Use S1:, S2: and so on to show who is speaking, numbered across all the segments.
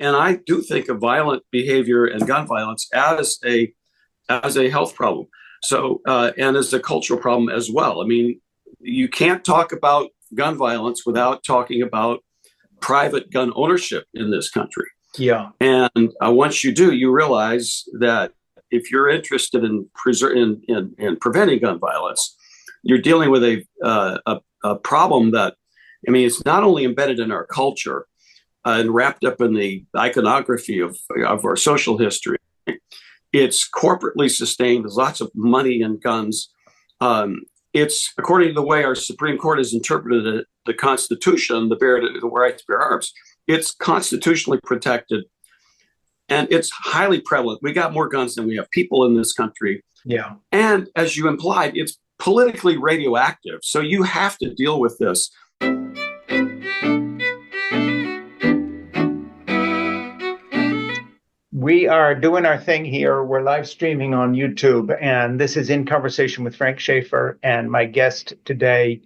S1: and I do think of violent behavior and gun violence as a health problem. So, and as a cultural problem as well. I mean, you can't talk about gun violence without talking about private gun ownership in this country.
S2: Yeah.
S1: And once you do, you realize that if you're interested in preventing gun violence, you're dealing with a problem that, I mean, it's not only embedded in our culture and wrapped up in the iconography of our social history. It's corporately sustained. There's lots of money in guns. It's according to the way our Supreme Court has interpreted the Constitution, the right to bear arms. It's constitutionally protected, and it's highly prevalent. We got more guns than we have people in this country.
S2: Yeah.
S1: And as you implied, it's politically radioactive. So you have to deal with this.
S2: We are doing our thing here. We're live streaming on YouTube, and this is In Conversation with Frank Schaeffer. And my guest today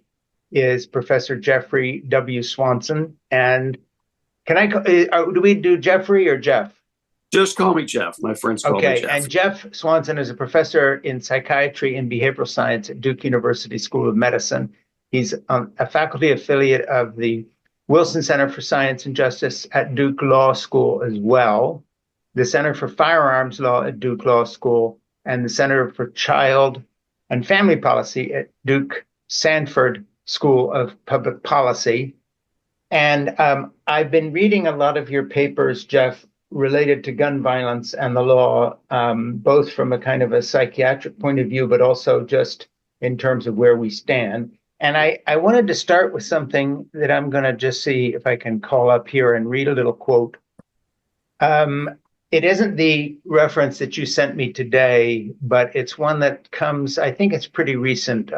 S2: is Professor Jeffrey W. Swanson. And do we do Jeffrey or Jeff?
S1: Just call me Jeff. My friends call me Jeff.
S2: Okay, and Jeff Swanson is a professor in psychiatry and behavioral science at Duke University School of Medicine. He's a faculty affiliate of the Wilson Center for Science and Justice at Duke Law School as well, the Center for Firearms Law at Duke Law School, and the Center for Child and Family Policy at Duke Sanford School of Public Policy. And I've been reading a lot of your papers, Jeff, related to gun violence and the law, both from a kind of a psychiatric point of view, but also just in terms of where we stand. And I wanted to start with something that I'm going to just see if I can call up here and read a little quote. It isn't the reference that you sent me today, but it's one that comes, I think it's pretty recent.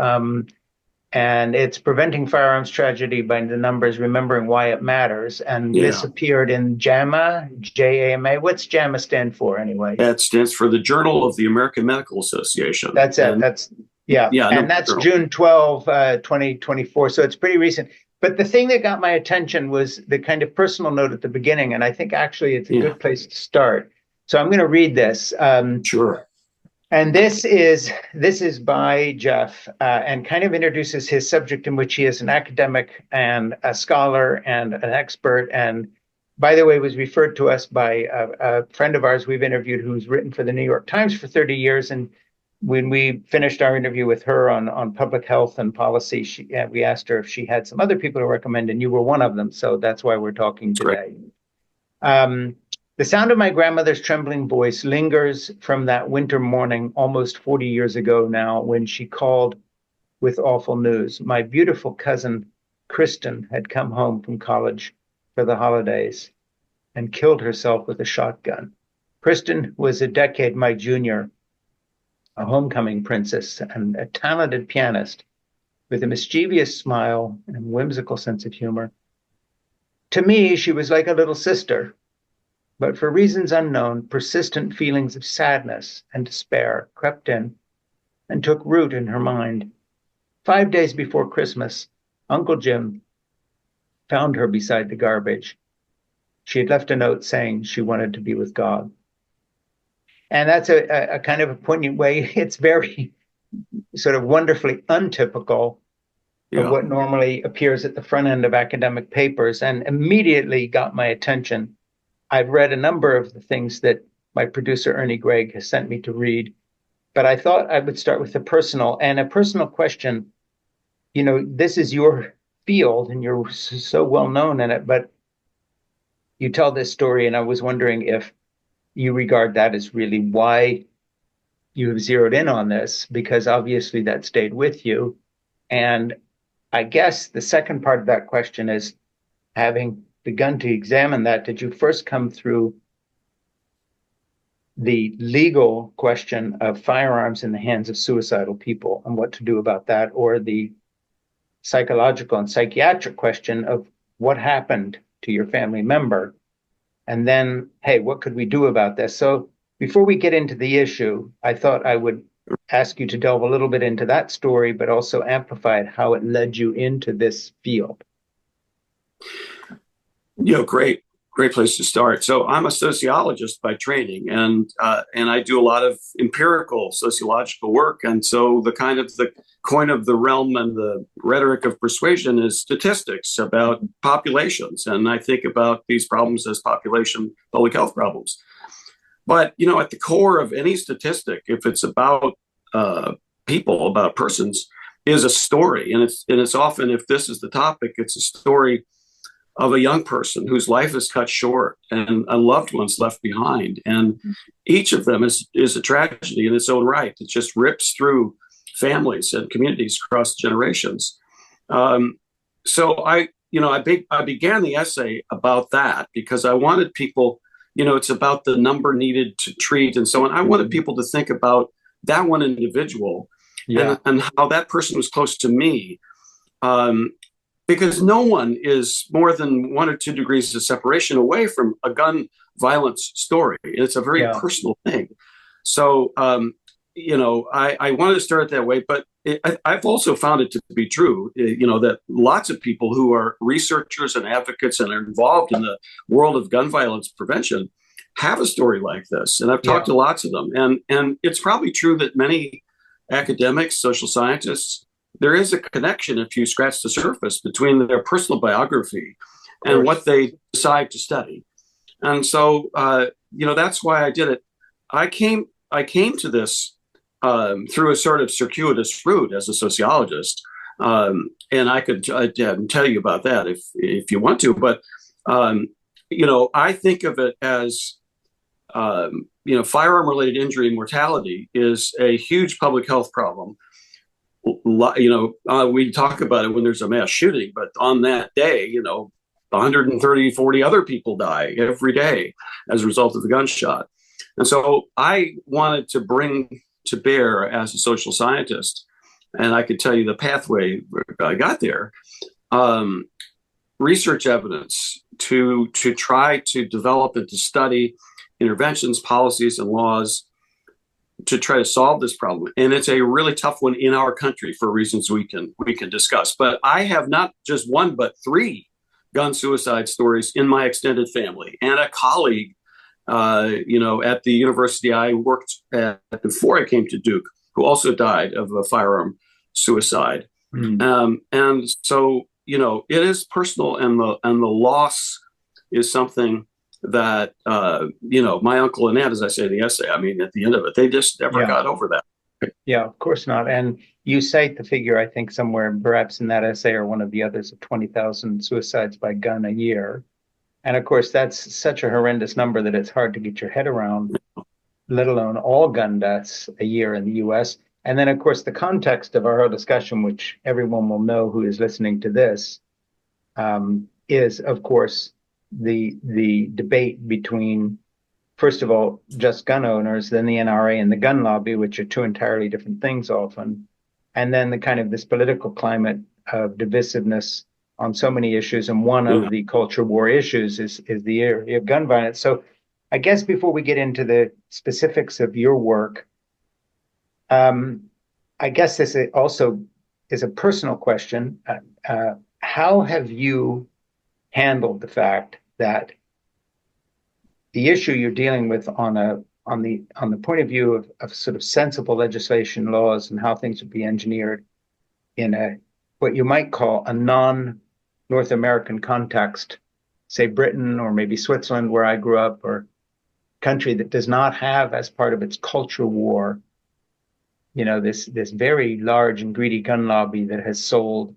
S2: And it's Preventing Firearms Tragedy by the Numbers, Remembering Why It Matters. And This appeared in JAMA, J-A-M-A. What's JAMA stand for anyway?
S1: That stands for the Journal of the American Medical Association.
S2: That's it. That's June 12, 2024. So it's pretty recent. But the thing that got my attention was the kind of personal note at the beginning. And I think actually it's a good place to start. So I'm going to read this.
S1: Sure.
S2: And this is by Jeff, and kind of introduces his subject, in which he is an academic and a scholar and an expert. And by the way, was referred to us by a friend of ours we've interviewed who's written for the New York Times for 30 years. And when we finished our interview with her on public health and policy, we asked her if she had some other people to recommend, and you were one of them. So that's why we're talking today. The sound of my grandmother's trembling voice lingers from that winter morning almost 40 years ago now, when she called with awful news. My beautiful cousin, Kristen, had come home from college for the holidays and killed herself with a shotgun. Kristen was a decade my junior, a homecoming princess, and a talented pianist with a mischievous smile and whimsical sense of humor. To me, she was like a little sister. But for reasons unknown, persistent feelings of sadness and despair crept in and took root in her mind. 5 days before Christmas, Uncle Jim found her beside the garbage. She had left a note saying she wanted to be with God. And that's a kind of a poignant way. It's very sort of wonderfully untypical of what normally appears at the front end of academic papers, and immediately got my attention. I've read a number of the things that my producer, Ernie Gregg, has sent me to read, but I thought I would start with a personal question. You know, this is your field and you're so well known in it, but you tell this story, and I was wondering if you regard that as really why you have zeroed in on this, because obviously that stayed with you. And I guess the second part of that question is, having begun to examine that, did you first come through the legal question of firearms in the hands of suicidal people and what to do about that, or the psychological and psychiatric question of what happened to your family member? And then, hey, what could we do about this? So before we get into the issue, I thought I would ask you to delve a little bit into that story, but also amplify it, how it led you into this field.
S1: Great Great place to start. So I'm a sociologist by training, and I do a lot of empirical sociological work. And so the coin of the realm and the rhetoric of persuasion is statistics about populations. And I think about these problems as population public health problems. But at the core of any statistic, if it's about people, about persons, is a story, and it's often, if this is the topic, it's a story of a young person whose life is cut short and a loved one's left behind. And each of them is a tragedy in its own right. It just rips through families and communities across generations. So I began the essay about that because I wanted people, it's about the number needed to treat and so on. I wanted people to think about that one individual, and how that person was close to me. Because no one is more than 1 or 2 degrees of separation away from a gun violence story. It's a very personal thing. So, I wanted to start it that way, but I've also found it to be true, that lots of people who are researchers and advocates and are involved in the world of gun violence prevention have a story like this. And I've talked to lots of them. And it's probably true that many academics, social scientists, there is a connection, if you scratch the surface, between their personal biography and what they decide to study. And so, that's why I did it. I came to this through a sort of circuitous route as a sociologist, and I could tell you about that if you want to. But I think of it as firearm-related injury and mortality is a huge public health problem. We talk about it when there's a mass shooting, but on that day, 130, 40 other people die every day as a result of the gunshot. And so I wanted to bring to bear as a social scientist, and I could tell you the pathway I got there, research evidence to try to develop and to study interventions, policies, and laws to try to solve this problem. And it's a really tough one in our country for reasons we can discuss. But I have not just one, but 3 gun suicide stories in my extended family, and a colleague, at the university I worked at before I came to Duke, who also died of a firearm suicide. And so, it is personal, and the loss is something that my uncle and aunt, as I say in the essay, I mean, at the end of it, they just never got over that.
S2: Yeah, of course not. And you cite the figure, I think, somewhere perhaps in that essay or one of the others, of 20,000 suicides by gun a year. And of course, that's such a horrendous number that it's hard to get your head around, let alone all gun deaths a year in the US. And then, of course, the context of our whole discussion, which everyone will know who is listening to this, is, of course, the debate between, first of all, just gun owners, then the NRA and the gun lobby, which are 2 entirely different things often, and then the kind of this political climate of divisiveness on so many issues. And one of the culture war issues is the area of gun violence. So I guess before we get into the specifics of your work, I guess this also is a personal question. How have you handled the fact that the issue you're dealing with on the point of view of sort of sensible legislation, laws, and how things would be engineered in a what you might call a non-North American context, say Britain or maybe Switzerland, where I grew up, or country that does not have as part of its culture war, this very large and greedy gun lobby that has sold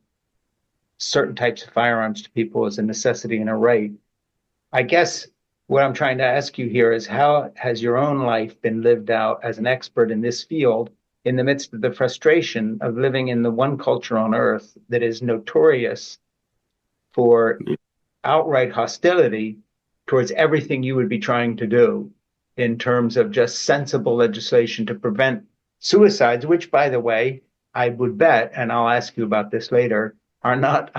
S2: certain types of firearms to people as a necessity and a right. I guess what I'm trying to ask you here is, how has your own life been lived out as an expert in this field in the midst of the frustration of living in the one culture on earth that is notorious for outright hostility towards everything you would be trying to do in terms of just sensible legislation to prevent suicides, which, by the way, I would bet, and I'll ask you about this later, are not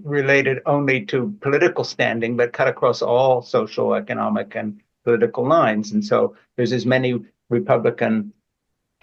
S2: related only to political standing, but cut across all social, economic, and political lines. And so there's as many Republican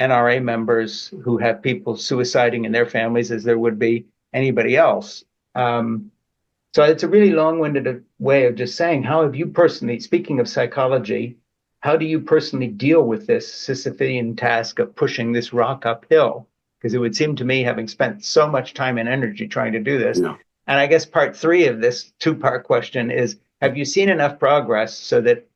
S2: NRA members who have people suiciding in their families as there would be anybody else. So So it's a really long-winded way of just saying, how have you personally, speaking of psychology, how do you personally deal with this Sisyphean task of pushing this rock uphill? Because it would seem to me, having spent so much time and energy trying to do this,
S1: Yeah.
S2: and I guess part three of this two-part question is, have you seen enough progress so that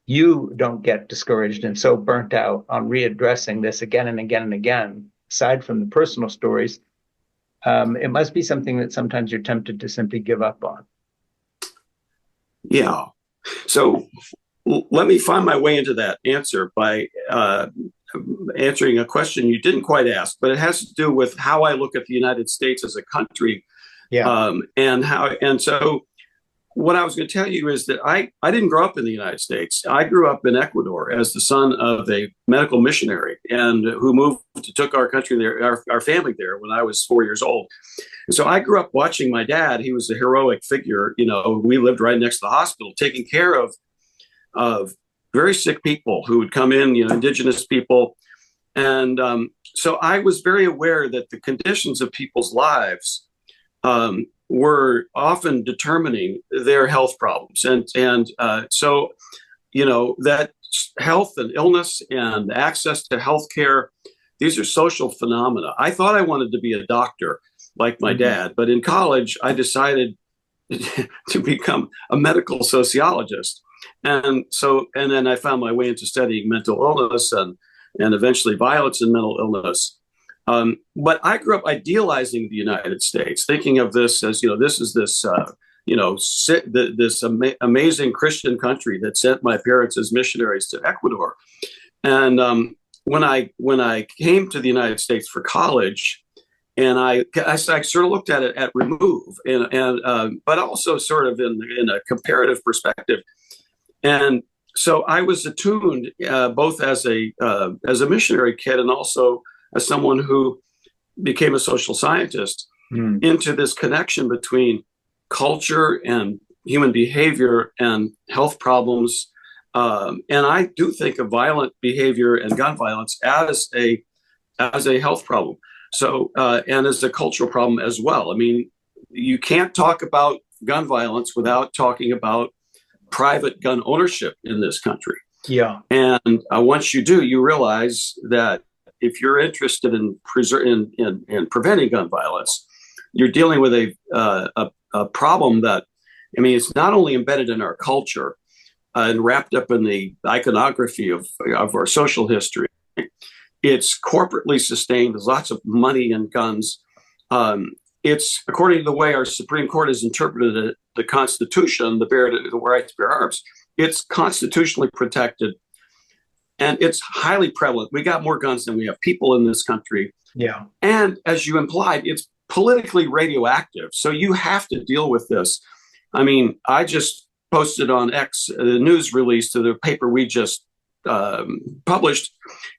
S2: you don't get discouraged and so burnt out on readdressing this again and again and again, aside from the personal stories? It must be something that sometimes you're tempted to simply give up on.
S1: Yeah. So let me find my way into that answer by answering a question you didn't quite ask, but it has to do with how I look at the United States as a country.
S2: Yeah.
S1: And so what I was going to tell you is that I didn't grow up in the United States. I grew up in Ecuador as the son of a medical missionary and who took our country there, our family there when I was 4 years old. And so I grew up watching my dad. He was a heroic figure. You know, we lived right next to the hospital, taking care of very sick people who would come in, you know, indigenous people. And so I was very aware that the conditions of people's lives were often determining their health problems. And so, you know, that health and illness and access to health care, these are social phenomena. I thought I wanted to be a doctor like my dad, but in college, I decided to become a medical sociologist. And then I found my way into studying mental illness and eventually violence and mental illness. But I grew up idealizing the United States, thinking of this as, you know, this is this, amazing Christian country that sent my parents as missionaries to Ecuador. And when I came to the United States for college, and I sort of looked at it at remove, but also sort of in a comparative perspective. And so I was attuned both as a missionary kid and also as someone who became a social scientist into this connection between culture and human behavior and health problems. And I do think of violent behavior and gun violence as a health problem. So, and as a cultural problem as well. I mean, you can't talk about gun violence without talking about private gun ownership in this country.
S2: Yeah.
S1: And once you do, you realize that if you're interested in preventing gun violence, you're dealing with a problem that, I mean, it's not only embedded in our culture and wrapped up in the iconography of our social history. It's corporately sustained. There's lots of money in guns. It's, according to the way our Supreme Court has interpreted it, the Constitution, the right to bear arms, it's constitutionally protected. And it's highly prevalent. We got more guns than we have people in this country.
S2: Yeah.
S1: And as you implied, it's politically radioactive. So you have to deal with this. I mean, I just posted on X the news release to the paper we just published,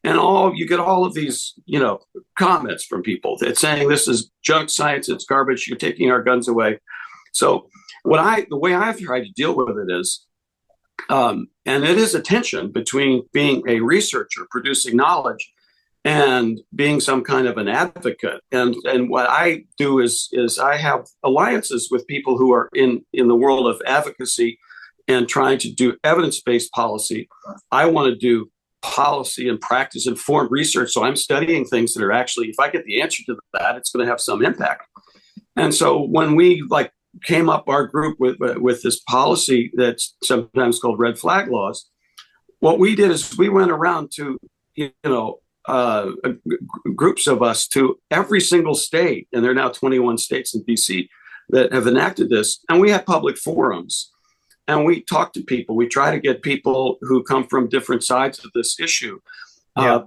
S1: and you get all of these, you know, comments from people that saying this is junk science, it's garbage, you're taking our guns away. So the way I've tried to deal with it is, and it is a tension between being a researcher producing knowledge and being some kind of an advocate. And what I do is I have alliances with people who are in the world of advocacy and trying to do evidence-based policy. I want to do policy and practice informed research. So I'm studying things that are actually, if I get the answer to that, it's going to have some impact. And so when we came up our group with this policy that's sometimes called red flag laws, what we did is we went around to, groups of us to every single state, and there are now 21 states in DC that have enacted this, and we had public forums. And we talk to people. We try to get people who come from different sides of this issue,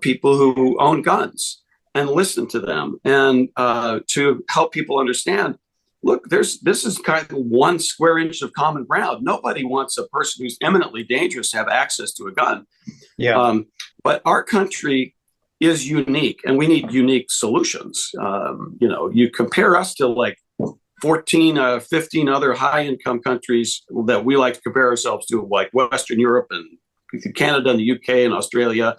S1: people who own guns, and listen to them, and to help people understand, look, this is kind of 1 square inch of common ground. Nobody wants a person who's eminently dangerous to have access to a gun. Yeah. But our country is unique, and we need unique solutions. You compare us to like 14, 15 other high-income countries that we like to compare ourselves to, like Western Europe and Canada and the UK and Australia.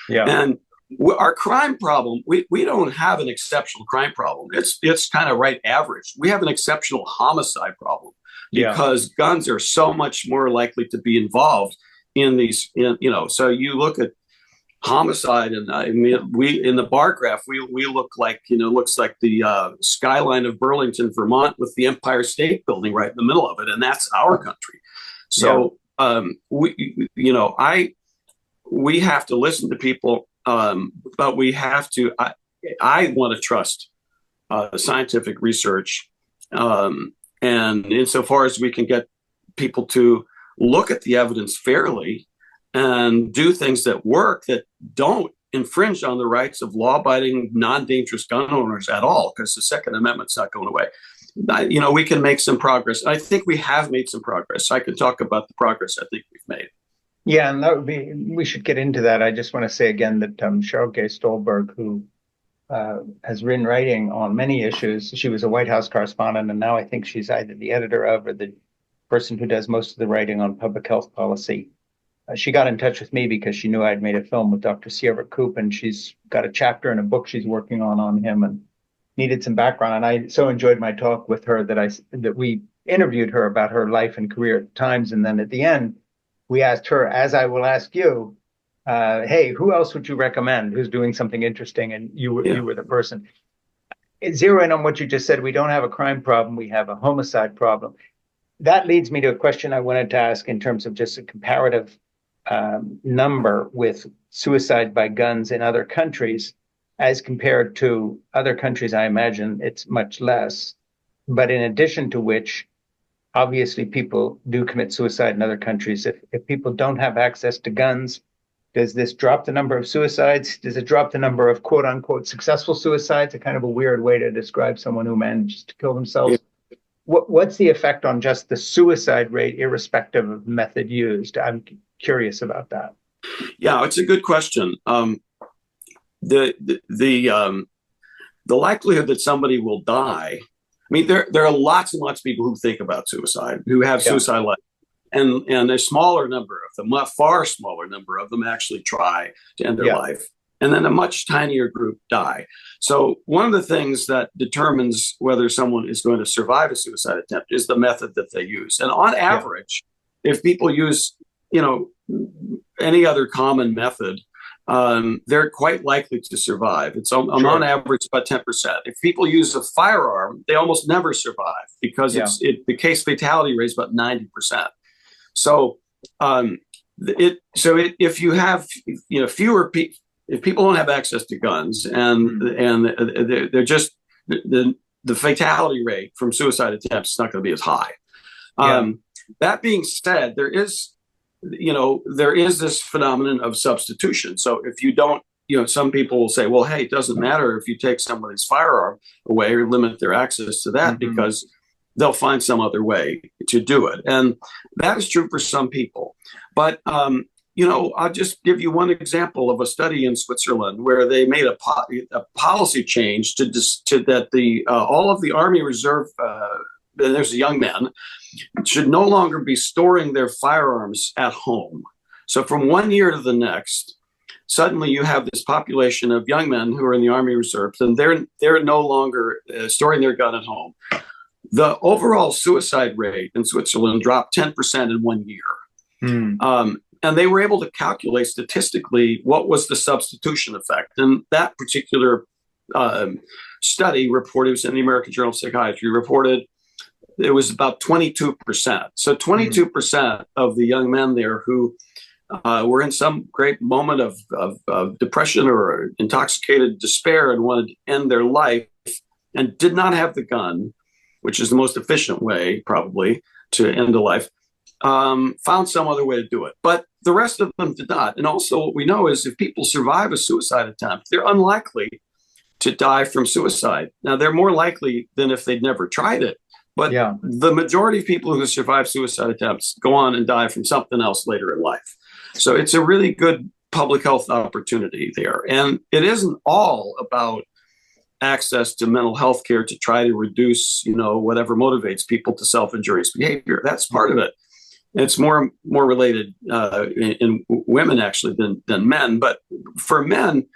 S1: Yeah. And our crime problem, we don't have an exceptional crime problem. It's kind of right average. We have an exceptional homicide problem because guns are so much more likely to be involved in these, so you look at homicide, and I mean, we in the bar graph, we look like, looks like the skyline of Burlington, Vermont, with the Empire State Building right in the middle of it, and that's our country. So we have to listen to people, but we have to. I want to trust scientific research, and insofar as we can get people to look at the evidence fairly and do things that work, that don't infringe on the rights of law-abiding, non-dangerous gun owners at all, because the Second Amendment's not going away. We can make some progress. I think we have made some progress. I can talk about the progress I think we've made.
S2: Yeah, and we should get into that. I just want to say again that Cheryl Gay Stolberg, who has been writing on many issues, she was a White House correspondent, and now I think she's either the editor of or the person who does most of the writing on public health policy. She got in touch with me because she knew I'd made a film with Dr. Sierra Coop, and she's got a chapter in a book she's working on him, and needed some background. And I so enjoyed my talk with her that we interviewed her about her life and career at times, and then at the end, we asked her, as I will ask you, hey, who else would you recommend who's doing something interesting? And you were the person. Zero in on what you just said. We don't have a crime problem. We have a homicide problem. That leads me to a question I wanted to ask in terms of just a comparative number with suicide by guns in other countries as compared to other countries. I imagine it's much less. But in addition to which, obviously, people do commit suicide in other countries. If people don't have access to guns, does this drop the number of suicides? Does it drop the number of quote unquote successful suicides? A kind of a weird way to describe someone who manages to kill themselves. Yeah. What's the effect on just the suicide rate, irrespective of method used? I'm curious about that.
S1: Yeah, it's a good question. The likelihood that somebody will die. I mean, there are lots and lots of people who think about suicide, who have suicide, and a smaller number of them, a far smaller number of them, actually try to end their life. And then a much tinier group die. So one of the things that determines whether someone is going to survive a suicide attempt is the method that they use. And on average, if people use, any other common method, they're quite likely to survive. It's on average about 10%. If people use a firearm, they almost never survive because the case fatality rate is about 90%. So if you have fewer people, if people don't have access to guns and they're just the fatality rate from suicide attempts is not going to be as high. That being said, there is this phenomenon of substitution. So if you don't, some people will say, well, hey, it doesn't matter if you take somebody's firearm away or limit their access to that because they'll find some other way to do it. And that is true for some people. But, I'll just give you one example of a study in Switzerland where they made a policy change to that all of the Army Reserve, there's young men, should no longer be storing their firearms at home. So from one year to the next, suddenly you have this population of young men who are in the Army Reserves, and they're no longer storing their gun at home. The overall suicide rate in Switzerland dropped 10% in 1 year. And they were able to calculate statistically what was the substitution effect. And that particular study reported, it was in the American Journal of Psychiatry, reported it was about 22%. So 22% of the young men there who were in some great moment of depression or intoxicated despair and wanted to end their life and did not have the gun, which is the most efficient way probably to end a life, found some other way to do it. But the rest of them did not. And also what we know is if people survive a suicide attempt, they're unlikely to die from suicide. Now, they're more likely than if they'd never tried it. But the majority of people who survive suicide attempts go on and die from something else later in life. So it's a really good public health opportunity there. And it isn't all about access to mental health care to try to reduce, whatever motivates people to self-injurious behavior. That's part of it. It's more related in women actually than men. But for men,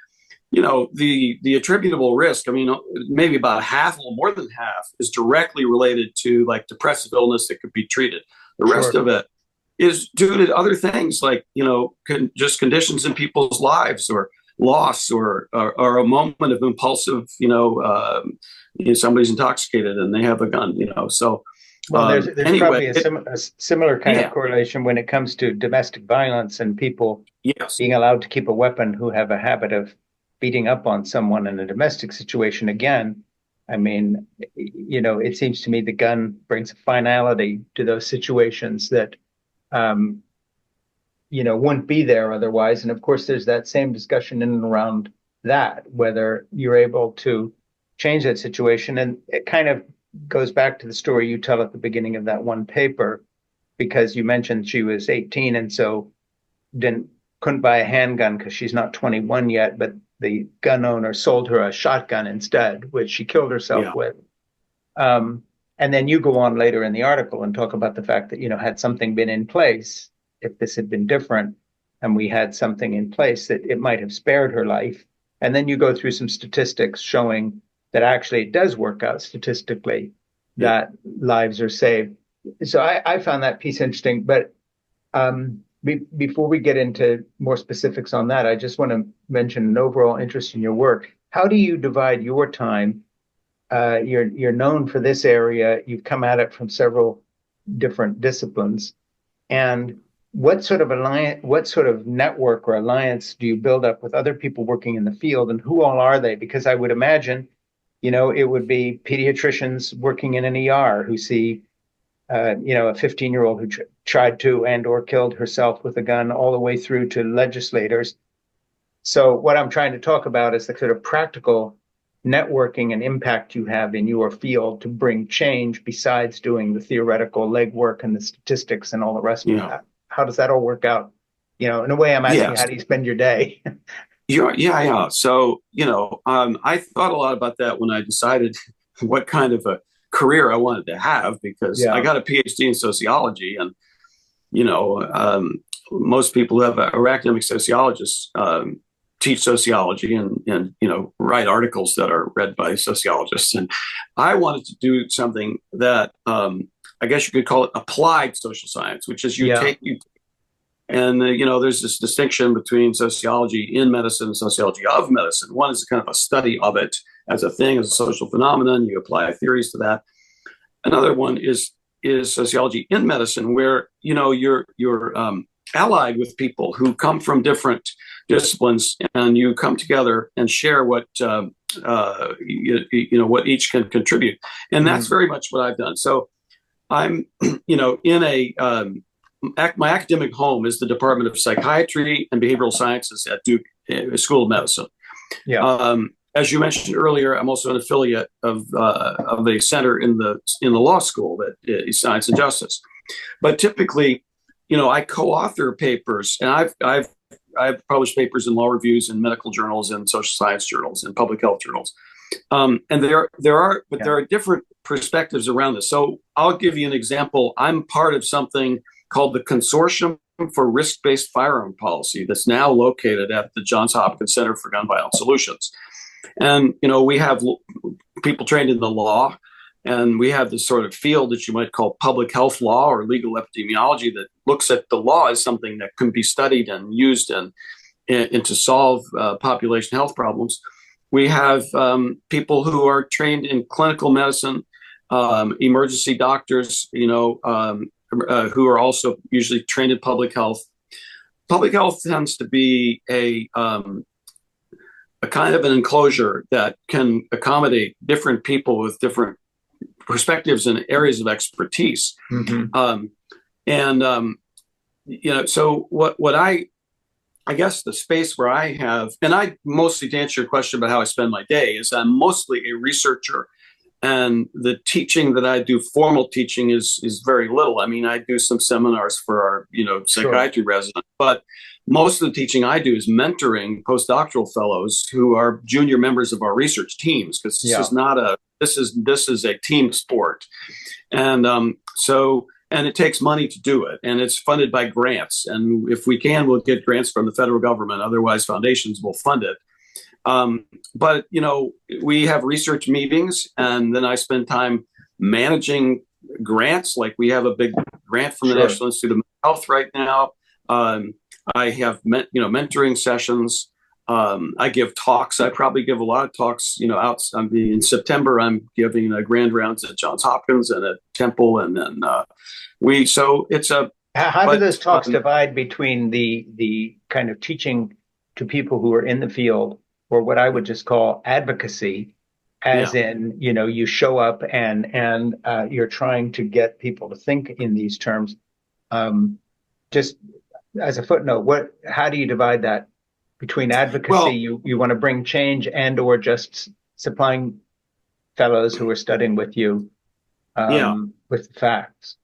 S1: the attributable risk, I mean, maybe about half, a little more than half, is directly related to like depressive illness that could be treated. The rest
S2: Sure.
S1: of it is due to other things like, just conditions in people's lives, or loss, or a moment of impulsive, somebody's intoxicated and they have a gun, so
S2: Well, there's
S1: anyway,
S2: probably a similar kind of
S1: yeah,
S2: correlation when it comes to domestic violence and people
S1: yes,
S2: being allowed to keep a weapon who have a habit of beating up on someone in a domestic situation. Again, I mean, it seems to me the gun brings a finality to those situations that um, wouldn't be there otherwise. And of course, there's that same discussion in and around that, whether you're able to change that situation. And it kind of goes back to the story you tell at the beginning of that one paper, because you mentioned she was 18 and so couldn't buy a handgun because she's not 21 yet, but the gun owner sold her a shotgun instead, which she killed herself
S1: yeah,
S2: with. And then you go on later in the article and talk about the fact that, had something been in place, if this had been different and we had something in place, that it might have spared her life. And then you go through some statistics showing that actually it does work out statistically,
S1: yeah,
S2: that lives are saved. So I found that piece interesting. But before we get into more specifics on that, I just want to mention an overall interest in your work. How do you divide your time? You're known for this area. You've come at it from several different disciplines. And what sort of network or alliance do you build up with other people working in the field, and who all are they? Because I would imagine, it would be pediatricians working in an ER who see, a 15-year-old who tried to and or killed herself with a gun, all the way through to legislators. So what I'm trying to talk about is the sort of practical networking and impact you have in your field to bring change besides doing the theoretical legwork and the statistics and all the rest of
S1: yeah,
S2: that. How does that all work out? In a way, I'm asking,
S1: yes.
S2: how do you spend your day?
S1: Yeah. So, I thought a lot about that when I decided what kind of a career I wanted to have, because I
S2: Yeah,
S1: got a PhD in sociology, and, you know, um, most people who have are academic sociologists, teach sociology, and, write articles that are read by sociologists. And I wanted to do something that, I guess you could call it applied social science, which is
S2: yeah,
S1: and there's this distinction between sociology in medicine and sociology of medicine. One is kind of a study of it as a thing, as a social phenomenon. You apply theories to that. Another one is sociology in medicine, where you're allied with people who come from different disciplines, and you come together and share what what each can contribute. And that's
S2: mm,
S1: very much what I've done. So I'm in a my academic home is the Department of Psychiatry and Behavioral Sciences at Duke School of Medicine.
S2: yeah,
S1: As you mentioned earlier, I'm also an affiliate of a center in the law school, that is Science and Justice. But typically, I co-author papers, and I've published papers in law reviews, in medical journals, and social science journals, and public health journals. And there
S2: yeah,
S1: are different perspectives around this. So I'll give you an example. I'm part of something called the Consortium for Risk-Based Firearm Policy, that's now located at the Johns Hopkins Center for Gun Violence Solutions. And we have people trained in the law, and we have this sort of field that you might call public health law or legal epidemiology, that looks at the law as something that can be studied and used and to solve population health problems. We have people who are trained in clinical medicine, emergency doctors, who are also usually trained in public health. Public health tends to be a kind of an enclosure that can accommodate different people with different perspectives and areas of expertise.
S2: mm-hmm,
S1: And so what I guess the space where I have, and I mostly, to answer your question about how I spend my day, is I'm mostly a researcher, and the teaching that I do, formal teaching, is very little. I mean, I do some seminars for our
S2: sure,
S1: psychiatry residents, but most of the teaching I do is mentoring postdoctoral fellows who are junior members of our research teams, because this
S2: yeah,
S1: is not a this is a team sport. And and it takes money to do it, and it's funded by grants. And if we can, we'll get grants from the federal government. Otherwise, foundations will fund it. But we have research meetings, and then I spend time managing grants. Like we have a big grant from the
S2: Sure.
S1: National Institute of Mental Health right now. I have mentoring sessions. I give talks. I probably give a lot of talks. In September I'm giving grand rounds at Johns Hopkins and at Temple, and then we. So it's a.
S2: How do
S1: But
S2: those talks divide between the kind of teaching to people who are in the field, or what I would just call advocacy,
S1: yeah.
S2: as in, you show up and you're trying to get people to think in these terms. Just as a footnote, how do you divide that between advocacy,
S1: Well,
S2: you want to bring change, and or just supplying fellows who are studying with you
S1: yeah.
S2: with the facts?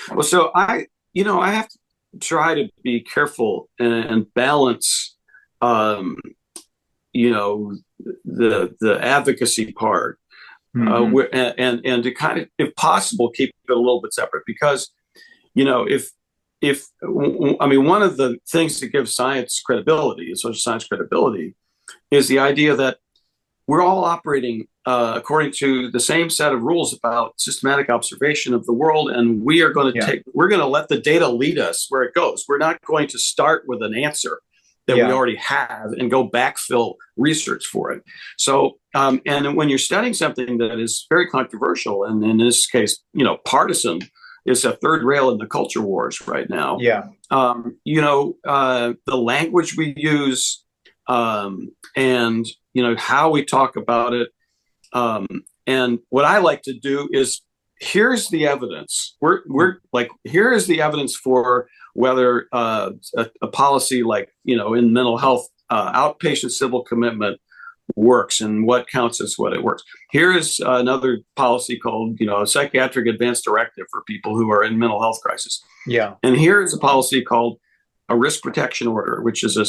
S1: Well, so I have to try to be careful and balance, um, the advocacy part,
S2: Hmm.
S1: and to kind of, if possible, keep it a little bit separate because, if I mean, one of the things that gives science credibility, social science credibility, is the idea that we're all operating according to the same set of rules about systematic observation of the world, and we're going
S2: Yeah,
S1: to let the data lead us where it goes. We're not going to start with an answer that we
S2: yeah,
S1: already have and go backfill research for it. So, and when you're studying something that is very controversial, and in this case, partisan, is a third rail in the culture wars right now.
S2: yeah.
S1: The language we use, and how we talk about it. And what I like to do is, here's the evidence. We're like, here is the evidence for whether a policy like in mental health, outpatient civil commitment works and what counts as what it works. Here is another policy called a psychiatric advance directive for people who are in mental health crisis.
S2: Yeah.
S1: And here is a policy called a risk protection order, which is a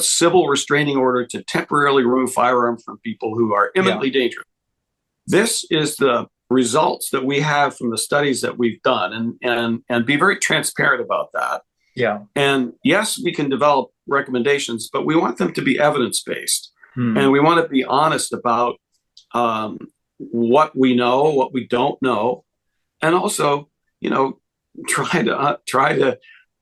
S1: civil restraining order to temporarily remove firearms from people who are imminently dangerous. This is the results that we have from the studies that we've done, and be very transparent about that.
S2: Yeah.
S1: And yes, we can develop recommendations, but we want them to be evidence-based. And we want to be honest about what we know, what we don't know, and also, try to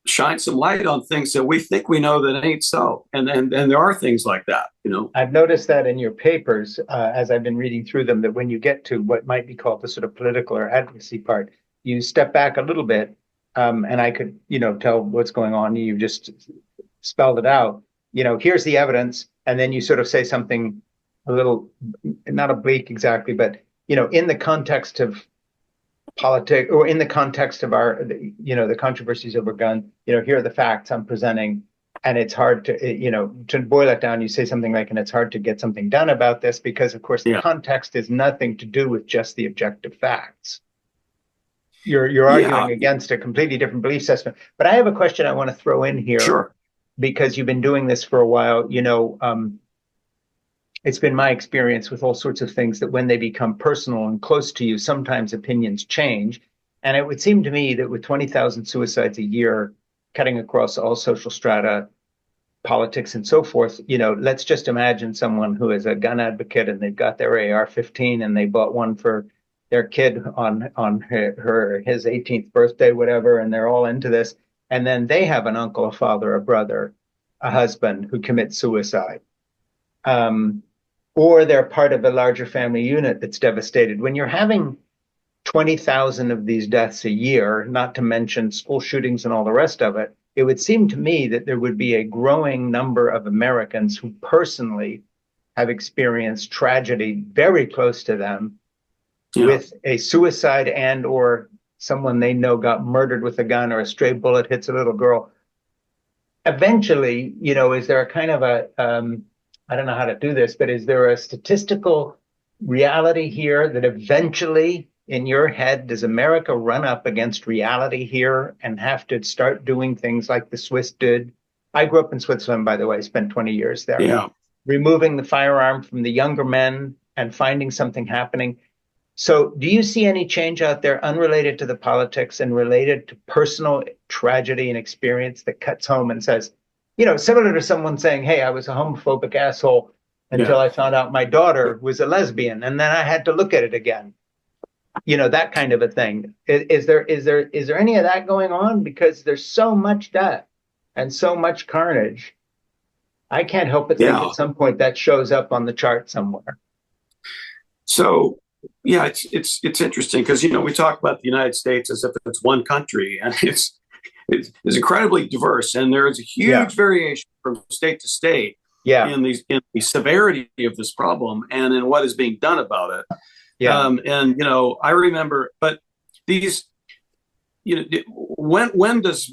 S1: shine some light on things that we think we know that ain't so. And there are things like that.
S2: I've noticed that in your papers, as I've been reading through them, that when you get to what might be called the sort of political or advocacy part, you step back a little bit, and I could, tell what's going on. You just spelled it out. Here's the evidence, and then you sort of say something a little, not oblique exactly, but in the context of politics, or in the context of the controversies over gun, here are the facts I'm presenting. And it's hard to boil it down. You say something like, and it's hard to get something done about this because, of course, the context is nothing to do with just the objective facts. You're arguing against a completely different belief system. But I have a question I want to throw in here.
S1: Sure.
S2: Because you've been doing this for a while. It's been my experience with all sorts of things that when they become personal and close to you, sometimes opinions change. And it would seem to me that with 20,000 suicides a year, cutting across all social strata, politics, and so forth, let's just imagine someone who is a gun advocate and they've got their AR-15 and they bought one for their kid on his 18th birthday, whatever, and they're all into this. And then they have an uncle, a father, a brother, a husband who commits suicide. Or they're part of a larger family unit that's devastated. When you're having 20,000 of these deaths a year, not to mention school shootings and all the rest of it, it would seem to me that there would be a growing number of Americans who personally have experienced tragedy very close to them with a suicide and or someone they know got murdered with a gun, or a stray bullet hits a little girl. Eventually, is there a kind of I don't know how to do this, but is there a statistical reality here that eventually, in your head, does America run up against reality here and have to start doing things like the Swiss did? I grew up in Switzerland, by the way, spent 20 years there.
S1: Yeah.
S2: Removing the firearm from the younger men and finding something happening. So do you see any change out there unrelated to the politics and related to personal tragedy and experience that cuts home and says, similar to someone saying, hey, I was a homophobic asshole until I found out my daughter was a lesbian, and then I had to look at it again. That kind of a thing. Is there any of that going on? Because there's so much death and so much carnage. I can't help but think at some point that shows up on the chart somewhere.
S1: So, yeah, it's interesting because, we talk about the United States as if it's one country, and it's incredibly diverse, and there is a huge variation from state to state in the severity of this problem and in what is being done about it. I remember, but these, when does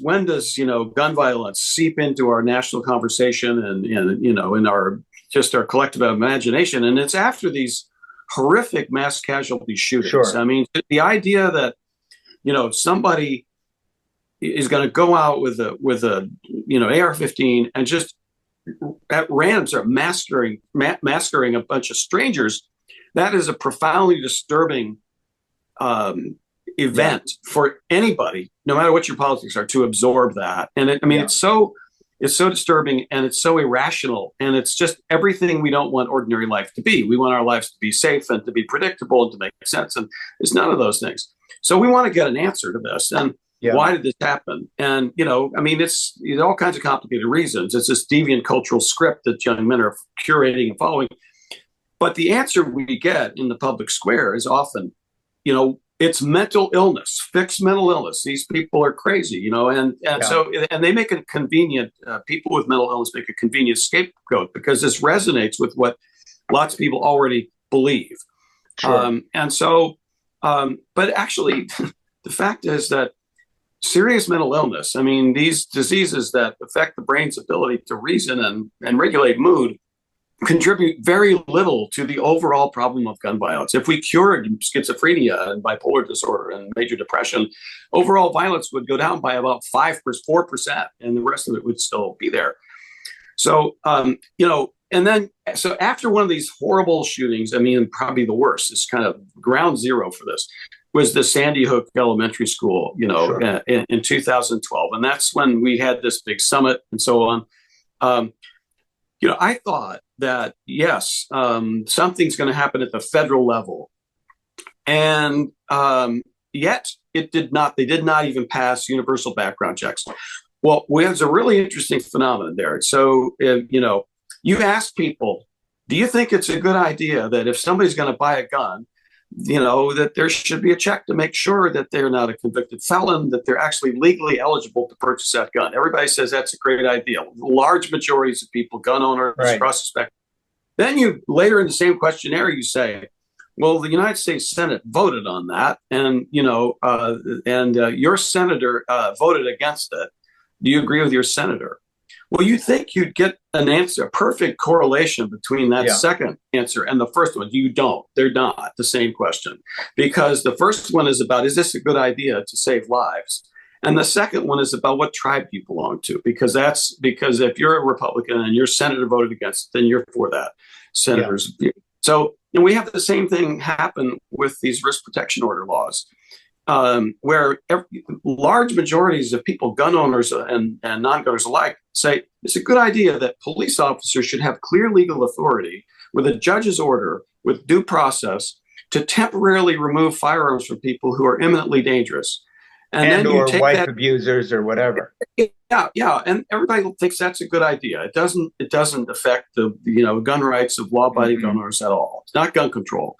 S1: gun violence seep into our national conversation and in our collective imagination? And it's after these horrific mass casualty shootings. Sure. I mean, the idea that somebody is going to go out with a AR-15 and just at random start massacring a bunch of strangers, that is a profoundly disturbing event for anybody, no matter what your politics are, to absorb that. And it's so disturbing, and it's so irrational, and it's just everything we don't want ordinary life to be. We want our lives to be safe and to be predictable and to make sense, and it's none of those things. So we want to get an answer to this. And why did this happen? And, it's all kinds of complicated reasons. It's this deviant cultural script that young men are curating and following. But the answer we get in the public square is often, it's mental illness, fixed mental illness. These people are crazy, and they make a convenient, people with mental illness make a convenient scapegoat because this resonates with what lots of people already believe. Sure. But actually, the fact is that serious mental illness, these diseases that affect the brain's ability to reason and regulate mood, contribute very little to the overall problem of gun violence. If we cured schizophrenia and bipolar disorder and major depression, overall violence would go down by about 4%, and the rest of it would still be there. So, so after one of these horrible shootings, probably the worst, it's kind of ground zero for this, was the Sandy Hook Elementary School, in 2012. And that's when we had this big summit and so on. I thought that, yes, something's going to happen at the federal level. And yet it did not. They did not even pass universal background checks. Well, there's a really interesting phenomenon there. So, you ask people, do you think it's a good idea that if somebody's going to buy a gun, that there should be a check to make sure that they're not a convicted felon, that they're actually legally eligible to purchase that gun? Everybody says that's a great idea. Large majorities of people, gun owners across the spectrum. Then you later in the same questionnaire, you say, well, the United States Senate voted on that, and your senator voted against it. Do you agree with your senator? Well, you think you'd get an answer, a perfect correlation between that second answer and the first one. You don't. They're not the same question, because the first one is about, is this a good idea to save lives? And the second one is about what tribe you belong to, because if you're a Republican and your senator voted against it, then you're for that senator's view. So, and we have the same thing happen with these risk protection order laws. Where large majorities of people, gun owners and non-gunners alike, say it's a good idea that police officers should have clear legal authority with a judge's order, with due process, to temporarily remove firearms from people who are imminently dangerous. And then you take
S2: wife abusers or whatever.
S1: Yeah, and everybody thinks that's a good idea. It doesn't affect the gun rights of law-abiding gun owners at all. It's not gun control.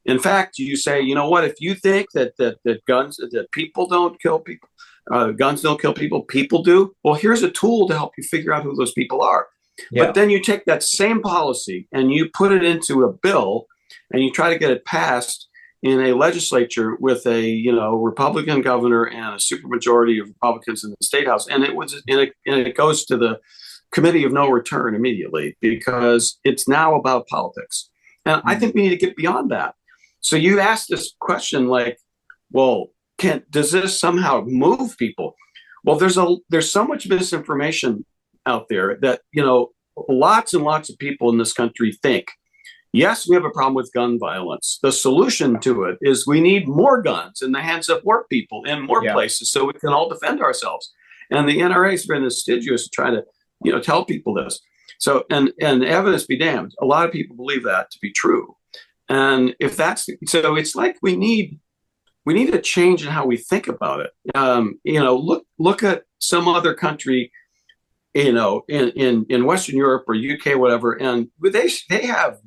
S1: In fact, you say, if you think that people don't kill people, guns don't kill people, people do. Well, here's a tool to help you figure out who those people are. Yeah. But then you take that same policy and you put it into a bill, and you try to get it passed in a legislature with a Republican governor and a supermajority of Republicans in the state house, and it goes to the committee of no return immediately, because it's now about politics. And I think we need to get beyond that. So you ask this question like, well, does this somehow move people? Well, there's so much misinformation out there that, lots and lots of people in this country think, yes, we have a problem with gun violence. The solution to it is we need more guns in the hands of more people in more places so we can all defend ourselves. And the NRA has been assiduous trying to, tell people this. So, and evidence be damned, a lot of people believe that to be true. And if that's so, it's like we need a change in how we think about it. Look at some other country, in Western Europe or UK, whatever, and they have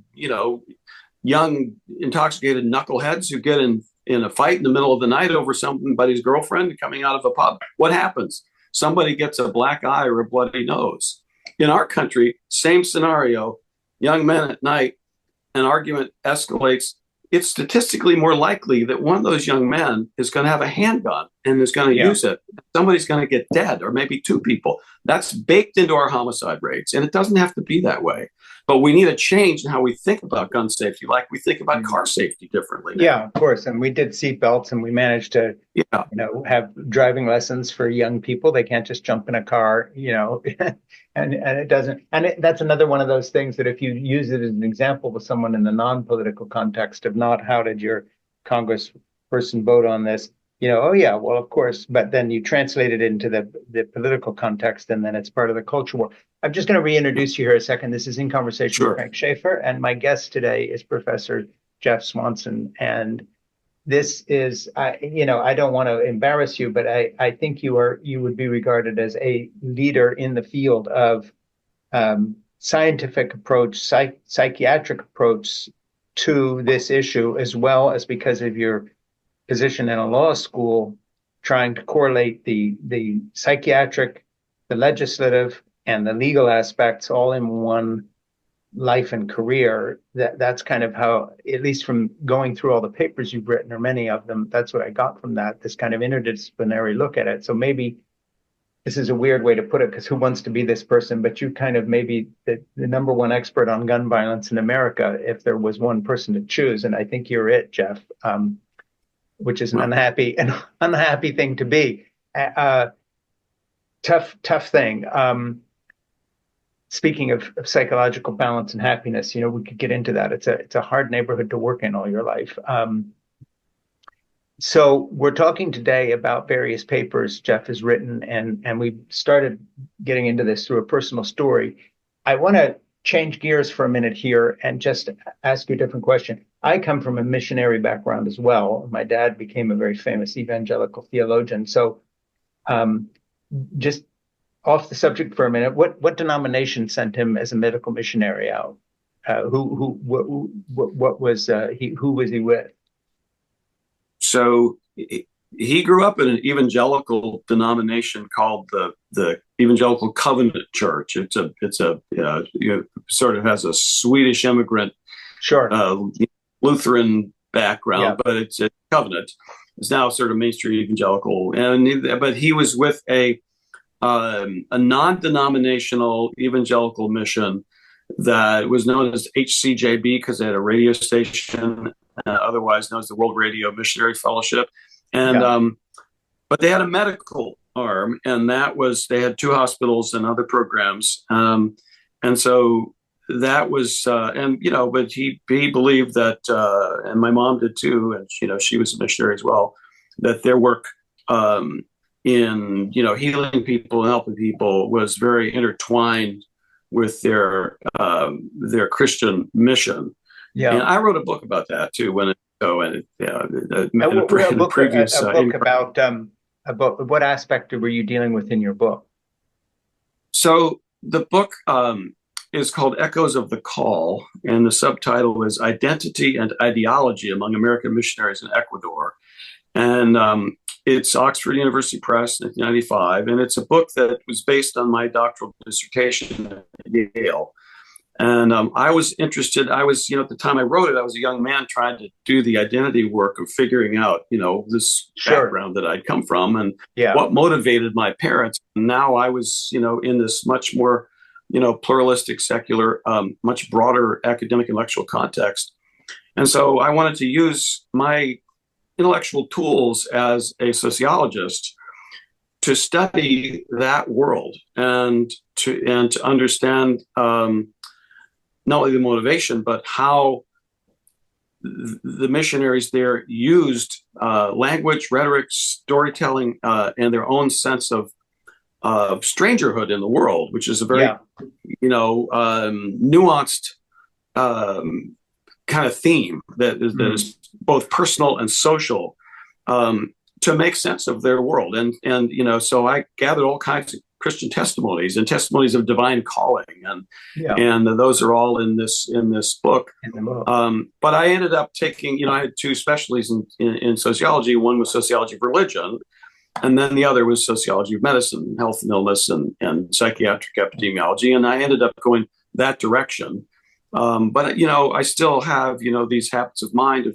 S1: young intoxicated knuckleheads who get in a fight in the middle of the night over somebody's girlfriend coming out of a pub. What happens? Somebody gets a black eye or a bloody nose. In our country, same scenario, young men at night, an argument escalates. It's statistically more likely that one of those young men is going to have a handgun and is going to use it. Somebody's going to get dead, or maybe two people. That's baked into our homicide rates, and it doesn't have to be that way. But we need a change in how we think about gun safety, like we think about car safety differently now.
S2: Yeah, of course. And we did seatbelts, and we managed to, have driving lessons for young people. They can't just jump in a car, and it doesn't. And that's another one of those things that if you use it as an example with someone in the non-political context of not how did your congressperson vote on this, oh yeah, well, of course. But then you translate it into the political context, and then it's part of the culture war. I'm just going to reintroduce you here a second. This is In Conversation with Frank Schaeffer, and my guest today is Professor Jeff Swanson. And this is, I don't want to embarrass you, but I think you would be regarded as a leader in the field of scientific approach, psychiatric approach to this issue, as well as because of your position in a law school, trying to correlate the psychiatric, the legislative, and the legal aspects all in one life and career. That's kind of how, at least from going through all the papers you've written, or many of them, that's what I got from that, this kind of interdisciplinary look at it. So maybe this is a weird way to put it, because who wants to be this person? But you kind of maybe the number one expert on gun violence in America, if there was one person to choose. And I think you're it, Jeff, which is an unhappy thing to be. Tough thing. Speaking of psychological balance and happiness, we could get into that. It's a hard neighborhood to work in all your life. So we're talking today about various papers Jeff has written, and we started getting into this through a personal story. I want to change gears for a minute here and just ask you a different question. I come from a missionary background as well. My dad became a very famous evangelical theologian. So just off the subject for a minute, what denomination sent him as a medical missionary out? Who was he with?
S1: So he grew up in an evangelical denomination called the Evangelical Covenant Church. It's a sort of has a Swedish immigrant, Lutheran background, but it's a covenant. It's now sort of mainstream evangelical, but he was with a non-denominational evangelical mission that was known as HCJB because they had a radio station, otherwise known as the World Radio Missionary Fellowship. And but they had a medical arm, and they had two hospitals and other programs. And so that was, but he believed that, and my mom did too, and she was a missionary as well, that their work in healing people and helping people was very intertwined with their Christian mission. Yeah, and I wrote a book about that too.
S2: About what aspect were you dealing with in your book?
S1: So the book is called Echoes of the Call, and the subtitle is Identity and Ideology Among American Missionaries in Ecuador. And it's Oxford University Press, 1995, and it's a book that was based on my doctoral dissertation at Yale. And I was interested. I was, at the time I wrote it, I was a young man trying to do the identity work of figuring out, this background that I'd come from and what motivated my parents. And now I was, in this much more, pluralistic, secular, much broader academic intellectual context. And so I wanted to use my intellectual tools as a sociologist to study that world and to understand not only the motivation, but how the missionaries there used language, rhetoric, storytelling, and their own sense of strangerhood in the world, which is a very nuanced kind of theme that is both personal and social, to make sense of their world. And so I gathered all kinds of Christian testimonies and testimonies of divine calling, and those are all in this book. But I ended up taking, I had two specialties in sociology. One was sociology of religion, and then the other was sociology of medicine, health and illness, and psychiatric epidemiology. And I ended up going that direction. But I still have these habits of mind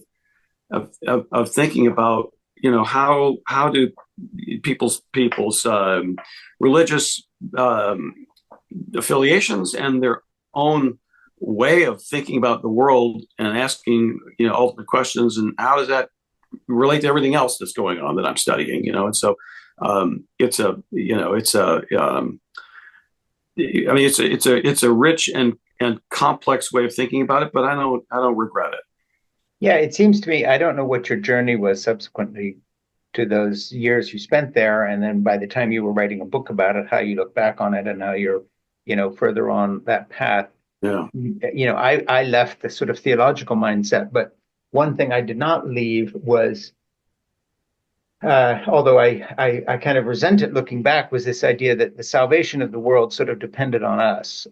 S1: of thinking about how do people's religious affiliations and their own way of thinking about the world and asking ultimate questions, and how does that relate to everything else that's going on that I'm studying, and so it's a rich and complex way of thinking about it, but I don't regret it.
S2: Yeah, it seems to me, I don't know what your journey was subsequently to those years you spent there, and then by the time you were writing a book about it, how you look back on it and how you're further on that path.
S1: Yeah.
S2: I left the sort of theological mindset, but one thing I did not leave was, although I kind of resent it looking back, was this idea that the salvation of the world sort of depended on us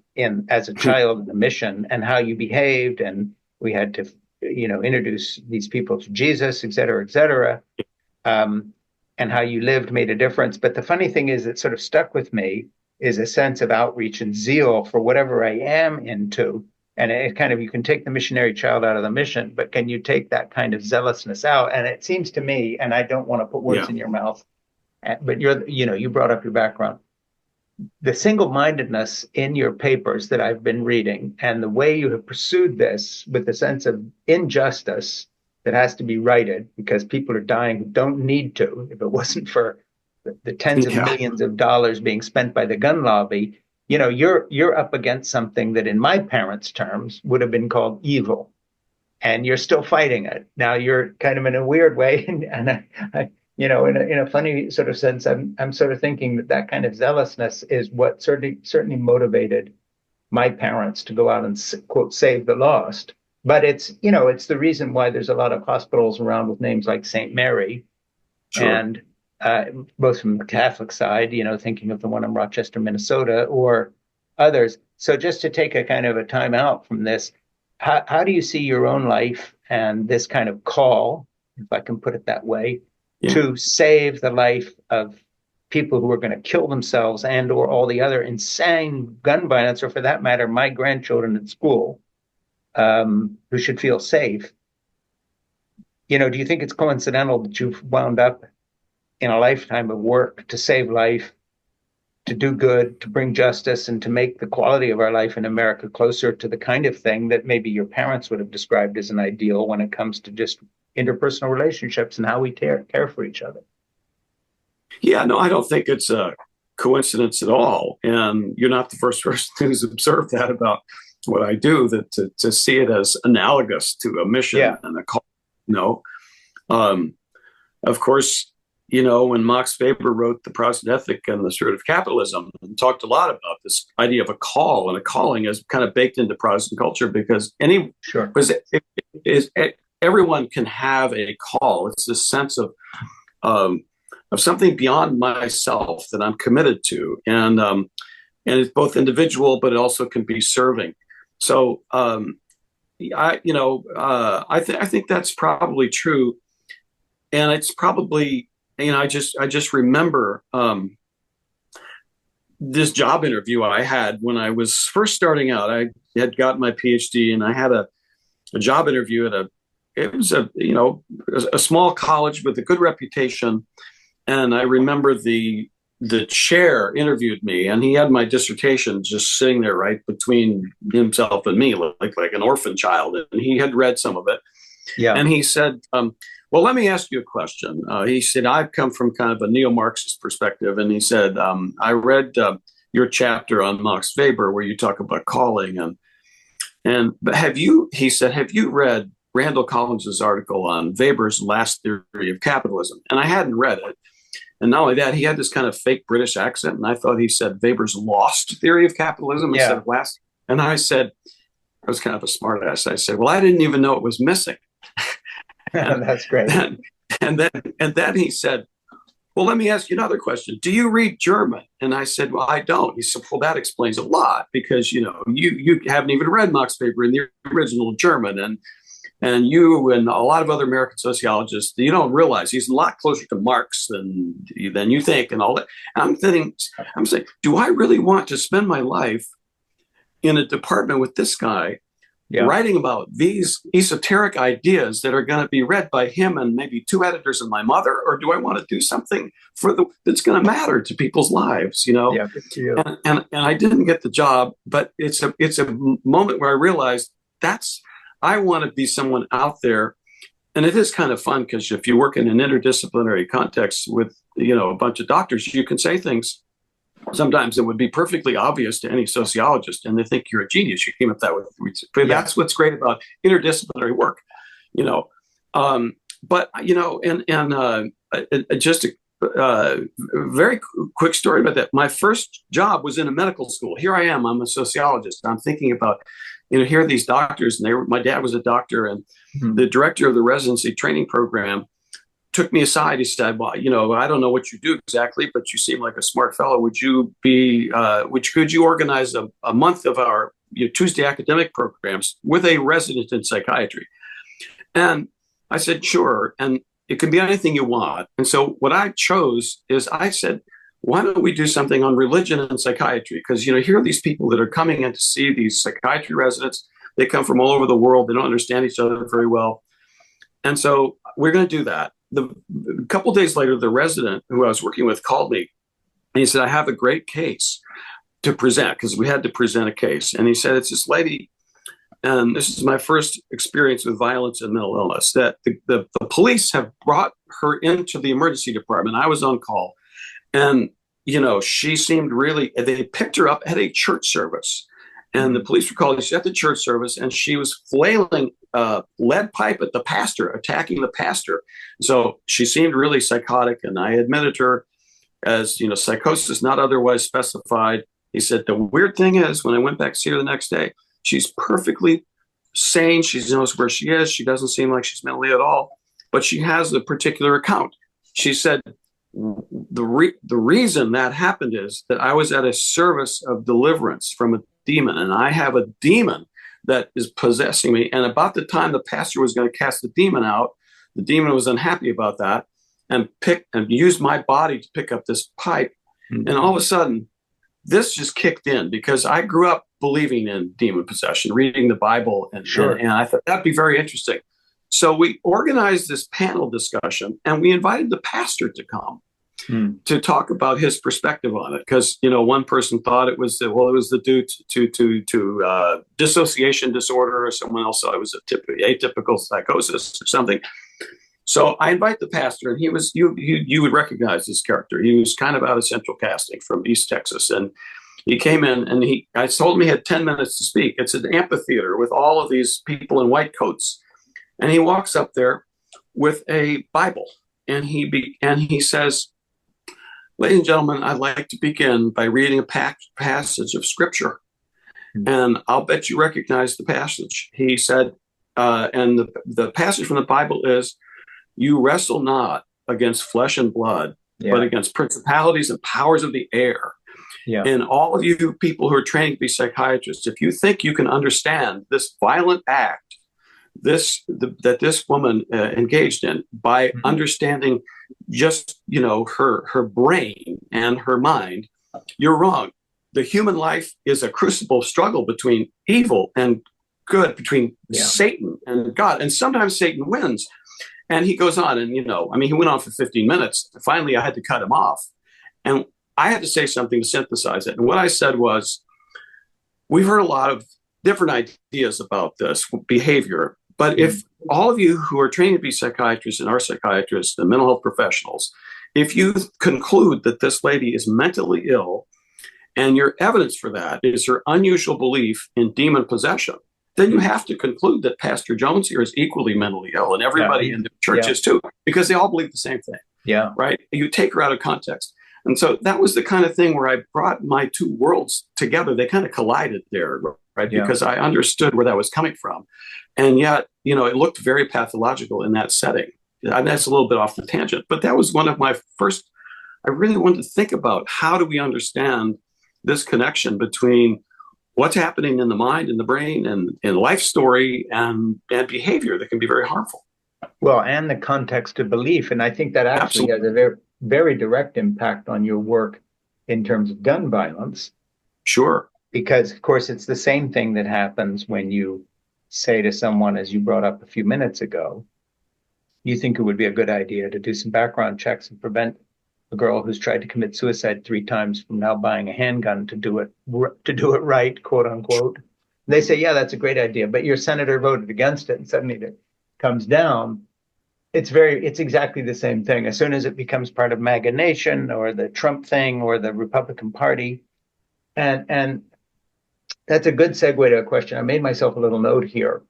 S2: as a child in the mission, and how you behaved, and we had to introduce these people to Jesus, et cetera, and how you lived made a difference. But the funny thing is, it sort of stuck with me, is a sense of outreach and zeal for whatever I am into. And it kind of, you can take the missionary child out of the mission, but can you take that kind of zealousness out? And it seems to me, and I don't want to put words in your mouth, but you brought up your background. The single-mindedness in your papers that I've been reading, and the way you have pursued this with a sense of injustice that has to be righted because people are dying who don't need to. If it wasn't for the tens of millions of dollars being spent by the gun lobby, you're up against something that in my parents' terms would have been called evil, and you're still fighting it. Now you're kind of in a weird way, and I in a funny sort of sense, I'm sort of thinking that kind of zealousness is what certainly motivated my parents to go out and quote save the lost. But it's the reason why there's a lot of hospitals around with names like St. Mary, sure. And both from the Catholic side, thinking of the one in Rochester, Minnesota, or others. So just to take a kind of a time out from this, how do you see your own life and this kind of call, if I can put it that way, to save the life of people who are going to kill themselves and or all the other insane gun violence, or for that matter, my grandchildren at school, who should feel safe? Do you think it's coincidental that you've wound up in a lifetime of work to save life, to do good, to bring justice, and to make the quality of our life in America closer to the kind of thing that maybe your parents would have described as an ideal when it comes to just interpersonal relationships and how we care for each other?
S1: Yeah, no, I don't think it's a coincidence at all. And you're not the first person who's observed that about what I do, that to see it as analogous to a mission and a call. Of course, when Max Weber wrote The Protestant Ethic and the Spirit of Capitalism, and talked a lot about this idea of a call, and a calling is kind of baked into Protestant culture, because everyone can have a call. It's this sense of something beyond myself that I'm committed to, and it's both individual, but it also can be serving. So I think that's probably true, and it's probably I just remember this job interview I had when I was first starting out. I had gotten my PhD, and I had a job interview at a small college with a good reputation. And I remember the chair interviewed me, and he had my dissertation just sitting there right between himself and me, like an orphan child. And he had read some of it. Yeah. And he said, well, let me ask you a question. He said, I've come from kind of a neo-Marxist perspective. And he said, I read your chapter on Max Weber where you talk about calling. But have you read Randall Collins's article on Weber's Last Theory of Capitalism? And I hadn't read it. And not only that, he had this kind of fake British accent. And I thought he said Weber's lost theory of capitalism instead of last. And I said, I was kind of a smart ass. I said, well, I didn't even know it was missing.
S2: That's great.
S1: And then he said, well, let me ask you another question. Do you read German? And I said, well, I don't. He said, well, that explains a lot because, you haven't even read Max Weber in the original German. And you and a lot of other American sociologists, you don't realize he's a lot closer to Marx than you think and all that. And I'm saying, do I really want to spend my life in a department with this guy writing about these esoteric ideas that are going to be read by him and maybe two editors and my mother, or do I want to do something that's going to matter to people's lives?
S2: Yeah, good for you.
S1: And I didn't get the job, but it's a moment where I realized I want to be someone out there, and it is kind of fun because if you work in an interdisciplinary context with a bunch of doctors, you can say things. Sometimes it would be perfectly obvious to any sociologist, and they think you're a genius. You came up with that but that's what's great about interdisciplinary work, But just a very quick story about that. My first job was in a medical school. Here I am. I'm a sociologist. I'm thinking about, here are these doctors, and my dad was a doctor, and the director of the residency training program took me aside. He said, well, I don't know what you do exactly, but you seem like a smart fellow. Could you organize a month of our Tuesday academic programs with a resident in psychiatry? And I said, sure. And it can be anything you want. And so what I chose is I said, why don't we do something on religion and psychiatry? Because, here are these people that are coming in to see these psychiatry residents. They come from all over the world. They don't understand each other very well. And so we're going to do that. A couple of days later, the resident who I was working with called me, and he said, I have a great case to present, because we had to present a case. And he said, it's this lady, and this is my first experience with violence and mental illness, that the police have brought her into the emergency department. I was on call. And, she seemed they picked her up at a church service. And the police were called. She's at the church service, and she was flailing lead pipe at the pastor, attacking the pastor. So she seemed really psychotic, and I admitted her as, psychosis not otherwise specified. He said, the weird thing is, when I went back to see her the next day, she's perfectly sane. She knows where she is. She doesn't seem like she's mentally at all, but she has a particular account. She said, the reason that happened is that I was at a service of deliverance from a demon, and I have a demon that is possessing me. And about the time the pastor was going to cast the demon out, the demon was unhappy about that and used my body to pick up this pipe. And all of a sudden, this just kicked in, because I grew up believing in demon possession, reading the Bible, and I thought that'd be very interesting. So we organized this panel discussion, and we invited the pastor to come to talk about his perspective on it. Because, one person thought it was due to dissociation disorder, or someone else thought it was atypical psychosis or something. So I invite the pastor, and he was, you would recognize this character. He was kind of out of central casting from East Texas. And he came in, and I told him he had 10 minutes to speak. It's an amphitheater with all of these people in white coats. And he walks up there with a Bible, and he says, ladies and gentlemen, I'd like to begin by reading a passage of scripture. And I'll bet you recognize the passage. He said, and the passage from the Bible is, you wrestle not against flesh and blood, but against principalities and powers of the air. Yeah. And all of you people who are training to be psychiatrists, if you think you can understand this violent act, that this woman engaged in by understanding just, her brain and her mind, you're wrong. The human life is a crucible struggle between evil and good, between Satan and God. And sometimes Satan wins. And he goes on, and, he went on for 15 minutes. Finally, I had to cut him off. And I had to say something to synthesize it. And what I said was, we've heard a lot of different ideas about this behavior. But if all of you who are trained to be psychiatrists and are psychiatrists and mental health professionals, if you conclude that this lady is mentally ill, and your evidence for that is her unusual belief in demon possession, then you have to conclude that Pastor Jones here is equally mentally ill, and everybody in the church is too, because they all believe the same thing.
S2: Yeah.
S1: right? You take her out of context. And so that was the kind of thing where I brought my two worlds together. They kind of collided there, right?
S2: Yeah.
S1: Because I understood where that was coming from. And yet, it looked very pathological in that setting. And that's a little bit off the tangent, but that was one of my first, I really wanted to think about how do we understand this connection between what's happening in the mind and the brain and life story and behavior that can be very harmful.
S2: Well, and the context of belief. And I think that actually
S1: Absolutely.
S2: has a very, very direct impact on your work in terms of gun violence.
S1: Sure.
S2: Because, of course, it's the same thing that happens when you say to someone, as you brought up a few minutes ago, you think it would be a good idea to do some background checks and prevent a girl who's tried to commit suicide 3 times from now buying a handgun to do it right, quote unquote. They say, yeah, that's a great idea, but your senator voted against it, and suddenly it comes down. It's exactly the same thing. As soon as it becomes part of MAGA Nation or the Trump thing or the Republican Party, and that's a good segue to a question. I made myself a little note here.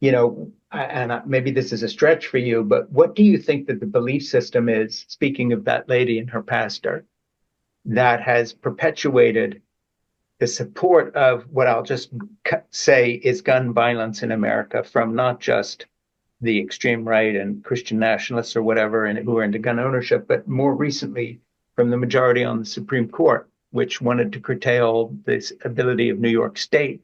S2: Maybe this is a stretch for you, but what do you think that the belief system is, speaking of that lady and her pastor, that has perpetuated the support of what I'll just say is gun violence in America, from not just the extreme right and Christian nationalists or whatever, and who are into gun ownership, but more recently from the majority on the Supreme Court, which wanted to curtail this ability of New York State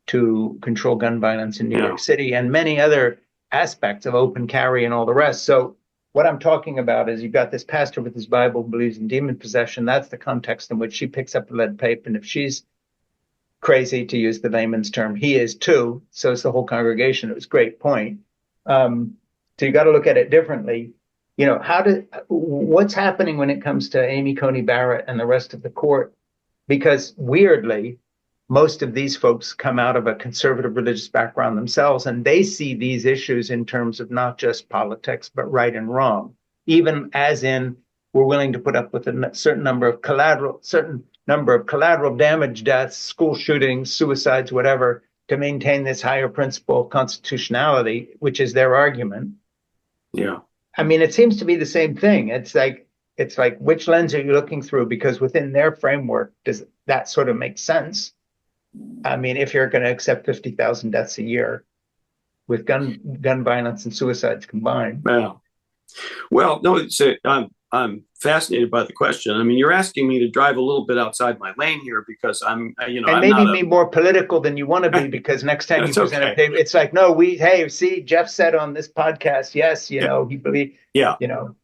S2: to control gun violence in New York City, and many other aspects of open carry and all the rest. So what I'm talking about is you've got this pastor with his Bible, believes in demon possession. That's the context in which she picks up the lead pipe. And if she's crazy, to use the layman's term, he is too. So it's the whole congregation. It was a great point. So you got to look at it differently. What's happening when it comes to Amy Coney Barrett and the rest of the court? Because weirdly, most of these folks come out of a conservative religious background themselves, and they see these issues in terms of not just politics, but right and wrong, even as in we're willing to put up with a certain number of collateral damage deaths, school shootings, suicides, whatever, to maintain this higher principle of constitutionality, which is their argument.
S1: Yeah.
S2: I mean, it seems to be the same thing. It's like, which lens are you looking through? Because within their framework, does that sort of make sense? I mean, if you're going to accept 50,000 deaths a year with gun violence and suicides combined.
S1: Yeah. Well, no, I'm fascinated by the question. I mean, you're asking me to drive a little bit outside my lane here because I'm
S2: maybe be more political than you want to be, because next time you present a paper, it's like, no, see, Jeff said on this podcast, yes, he believed,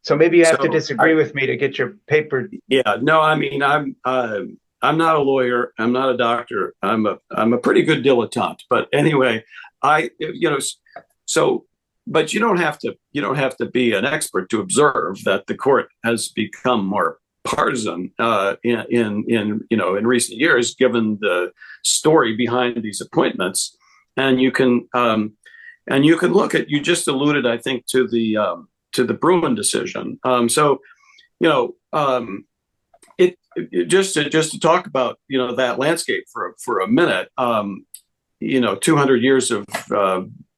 S2: so maybe you have to disagree with me to get your paper.
S1: Yeah, no, I mean, I'm not a lawyer. I'm not a doctor. I'm a pretty good dilettante. But anyway, but you don't have to be an expert to observe that the court has become more partisan in recent years, given the story behind these appointments. And you can look at, you just alluded, I think, to the Bruin decision. Just to talk about that landscape for a minute, 200 years of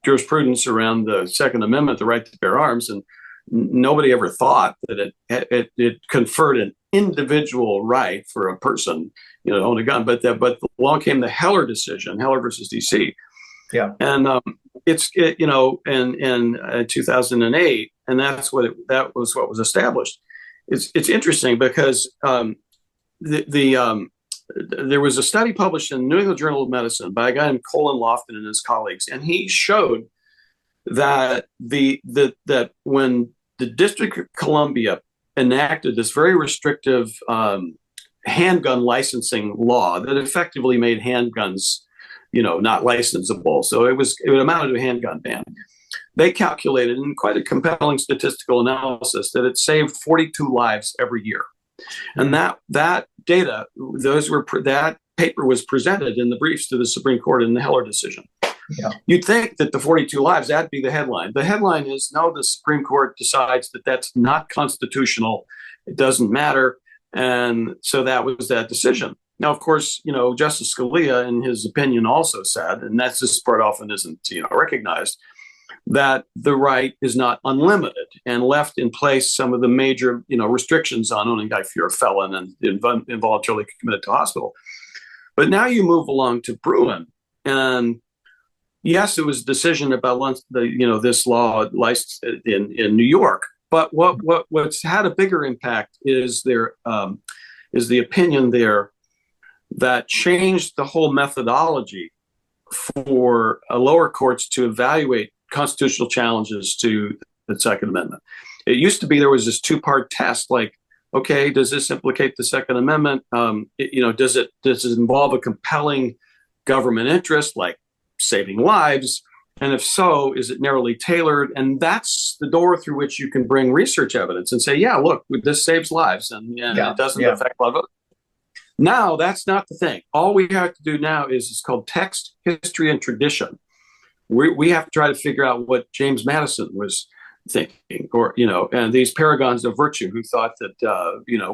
S1: jurisprudence around the Second Amendment, the right to bear arms, and nobody ever thought that it conferred an individual right for a person to own a gun. But along came the Heller decision, Heller versus D.C.
S2: Yeah,
S1: and in 2008, and that was what was established. It's interesting because there was a study published in the New England Journal of Medicine by a guy named Colin Lofton and his colleagues, and he showed that that when the District of Columbia enacted this very restrictive handgun licensing law that effectively made handguns, not licensable, so it amounted to a handgun ban. They calculated in quite a compelling statistical analysis that it saved 42 lives every year. And that data, that paper was presented in the briefs to the Supreme Court in the Heller decision.
S2: Yeah.
S1: You'd think that the 42 lives, that'd be the headline. The headline is, no, the Supreme Court decides that that's not constitutional. It doesn't matter. And so that was that decision. Now, of course, Justice Scalia, in his opinion, also said, and that's this part often isn't recognized, that the right is not unlimited, and left in place some of the major, restrictions on owning if you're a felon and involuntarily committed to hospital. But now you move along to Bruin, and yes, it was a decision about this law licensed in New York. But what's had a bigger impact is the opinion there that changed the whole methodology for lower courts to evaluate constitutional challenges to the Second Amendment. It used to be there was this two-part test, like, okay, does this implicate the Second Amendment? Does it involve a compelling government interest, like saving lives? And if so, is it narrowly tailored? And that's the door through which you can bring research evidence and say, yeah, look, this saves lives, and it doesn't affect a lot of others. Now, that's not the thing. All we have to do now is it's called text, history, and tradition. We have to try to figure out what James Madison was thinking, and these paragons of virtue who thought that,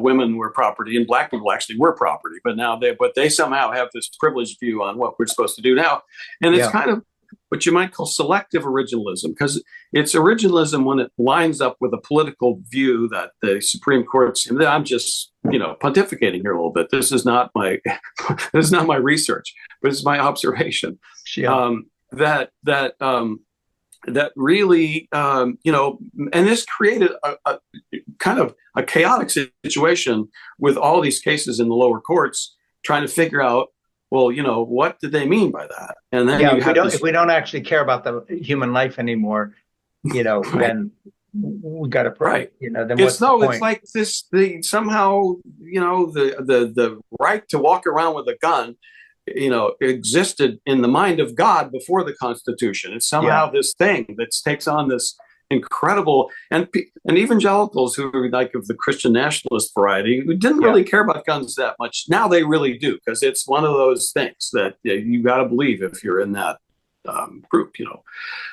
S1: women were property and black people actually were property, but they somehow have this privileged view on what we're supposed to do now. And it's kind of what you might call selective originalism, because it's originalism when it lines up with a political view that the Supreme Court's, and I'm just, pontificating here a little bit. This is not my research, but it's my observation.
S2: Yeah.
S1: That really, and this created a kind of a chaotic situation with all these cases in the lower courts trying to figure out, well, what did they mean by that? And then
S2: if we don't actually care about the human life anymore, right. Then we got to pray. Then what's the point?
S1: It's like this. Somehow, the right to walk around with a gun, existed in the mind of God before the Constitution. It's somehow this thing that takes on this incredible, and evangelicals who are like of the Christian nationalist variety, who didn't really care about guns that much, now they really do, because it's one of those things that you got to believe if you're in that group.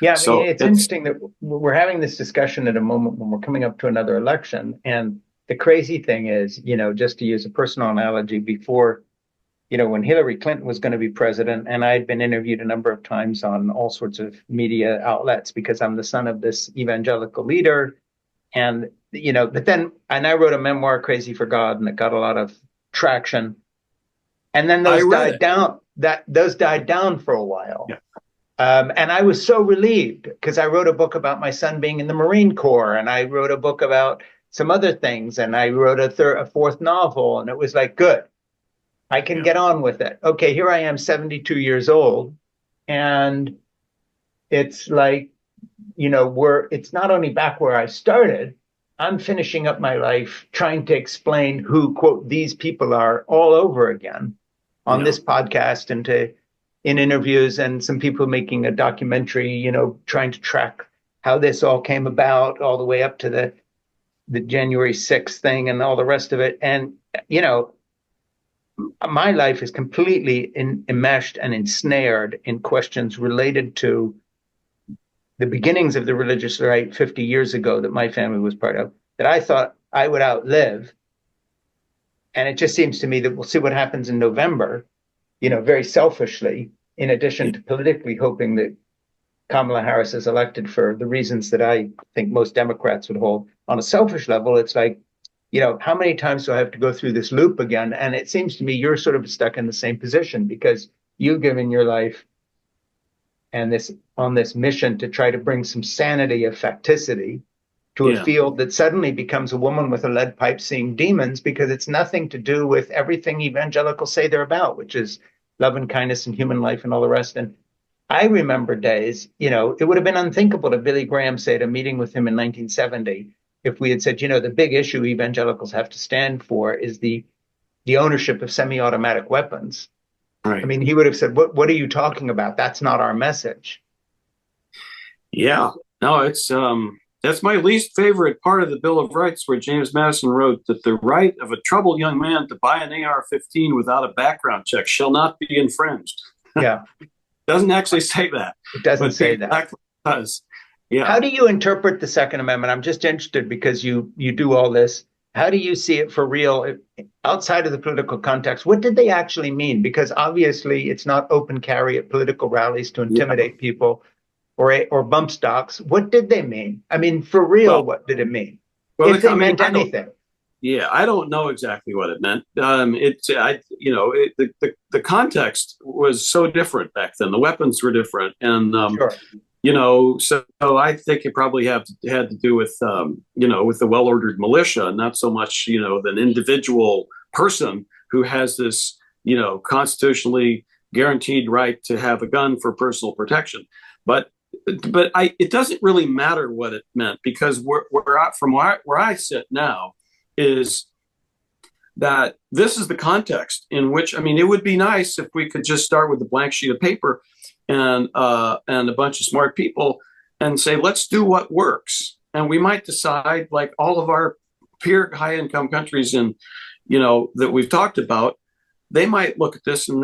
S2: Yeah, so it's interesting that we're having this discussion at a moment when we're coming up to another election, and the crazy thing is, just to use a personal analogy, before, when Hillary Clinton was going to be president, and I had been interviewed a number of times on all sorts of media outlets because I'm the son of this evangelical leader. And, but then, and I wrote a memoir, Crazy for God, and it got a lot of traction. And then those died down for a while. Yeah. And I was so relieved because I wrote a book about my son being in the Marine Corps, and I wrote a book about some other things, and I wrote a fourth novel, and it was like, good. I can get on with it. Okay, here I am, 72 years old, and it's like, it's not only back where I started, I'm finishing up my life trying to explain who, quote, these people are all over again on this podcast and in interviews, and some people making a documentary, trying to track how this all came about all the way up to the January 6th thing and all the rest of it. And, my life is completely enmeshed and ensnared in questions related to the beginnings of the religious right 50 years ago that my family was part of, that I thought I would outlive. And it just seems to me that we'll see what happens in November, very selfishly, in addition to politically hoping that Kamala Harris is elected for the reasons that I think most Democrats would hold. On a selfish level, it's like, how many times do I have to go through this loop again? And it seems to me you're sort of stuck in the same position because you've given your life and on this mission to try to bring some sanity of facticity to a field that suddenly becomes a woman with a lead pipe seeing demons, because it's nothing to do with everything evangelicals say they're about, which is love and kindness and human life and all the rest. And I remember days, it would have been unthinkable to Billy Graham say at a meeting with him in 1970, if we had said, the big issue evangelicals have to stand for is the ownership of semi-automatic weapons. Right. I mean, he would have said, what are you talking about? That's not our message.
S1: Yeah, no, it's that's my least favorite part of the Bill of Rights, where James Madison wrote that the right of a troubled young man to buy an AR-15 without a background check shall not be infringed.
S2: Yeah.
S1: Doesn't actually say that.
S2: It doesn't say that.
S1: Exactly does. Yeah.
S2: How do you interpret the Second Amendment? I'm just interested because you do all this. How do you see it for real outside of the political context? What did they actually mean? Because obviously it's not open carry at political rallies to intimidate people or bump stocks, what did they mean? I mean, for real,
S1: Well,
S2: what did it mean?
S1: well,
S2: If they
S1: I mean,
S2: meant anything.
S1: yeah, I don't know exactly what it meant. The context was so different back then. The weapons were different, and
S2: Sure.
S1: so I think it probably had to do with with the well-ordered militia, and not so much the individual person who has this constitutionally guaranteed right to have a gun for personal protection. But it doesn't really matter what it meant, because where I sit now is that this is the context in which, I mean, it would be nice if we could just start with a blank sheet of paper and a bunch of smart people and say, let's do what works. And we might decide, like all of our peer high income countries that we've talked about, they might look at this and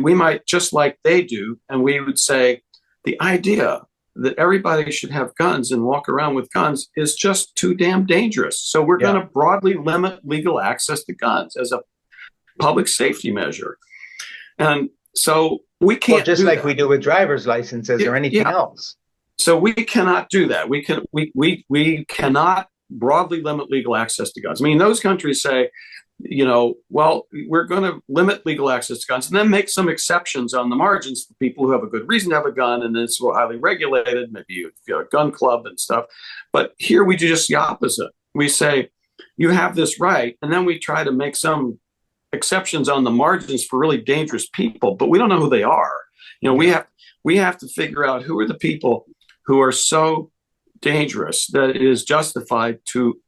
S1: we might, just like they do, and we would say the idea that everybody should have guns and walk around with guns is just too damn dangerous. So we're going to broadly limit legal access to guns as a public safety measure. And so we can't,
S2: just like we do with driver's licenses or anything else.
S1: So we cannot do that. We cannot broadly limit legal access to guns. I mean, those countries say, well, we're going to limit legal access to guns and then make some exceptions on the margins for people who have a good reason to have a gun, and then it's highly regulated, maybe a gun club and stuff. But here we do just the opposite. We say, you have this right, and then we try to make some exceptions on the margins for really dangerous people, but we don't know who they are. We have to figure out who are the people who are so dangerous that it is justified to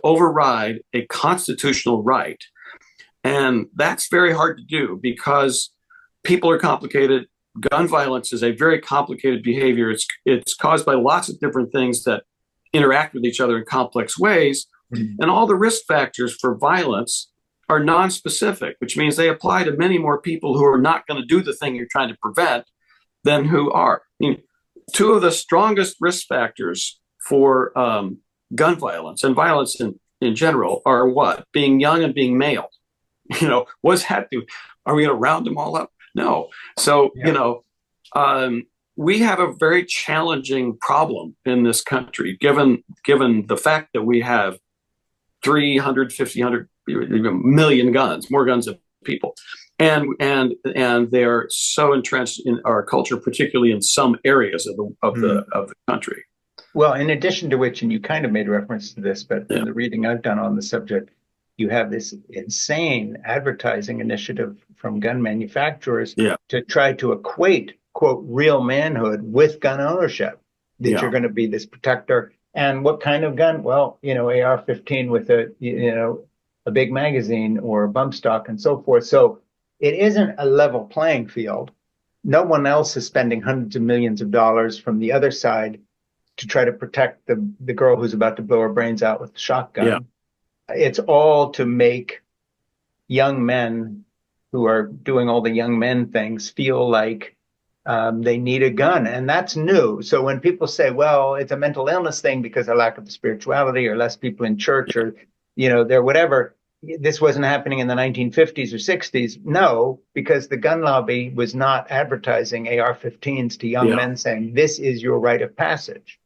S1: override a constitutional right. And that's very hard to do because people are complicated. Gun violence is a very complicated behavior. It's caused by lots of different things that interact with each other in complex ways. Mm-hmm. And all the risk factors for violence are non-specific, which means they apply to many more people who are not going to do the thing you're trying to prevent than who are. I mean, two of the strongest risk factors for gun violence and violence in general are what? Being young and being male. What's that do? Are we going to round them all up? No. So, we have a very challenging problem in this country, given the fact that we have 300, 500 million guns, more guns than people. And they're so entrenched in our culture, particularly in some areas of the country.
S2: Well, in addition to which, and you kind of made reference to this, but in the reading I've done on the subject, you have this insane advertising initiative from gun manufacturers to try to equate, quote, real manhood with gun ownership, that you're going to be this protector. And what kind of gun? Well, AR-15 with a big magazine or a bump stock and so forth. So it isn't a level playing field. No one else is spending hundreds of millions of dollars from the other side to try to protect the girl who's about to blow her brains out with the shotgun. Yeah. It's all to make young men who are doing all the young men things feel like they need a gun. And that's new. So when people say, well, it's a mental illness thing because of lack of spirituality or less people in church or, they're whatever, this wasn't happening in the 1950s or 60s. No, because the gun lobby was not advertising AR-15s to young men saying, this is your rite of passage.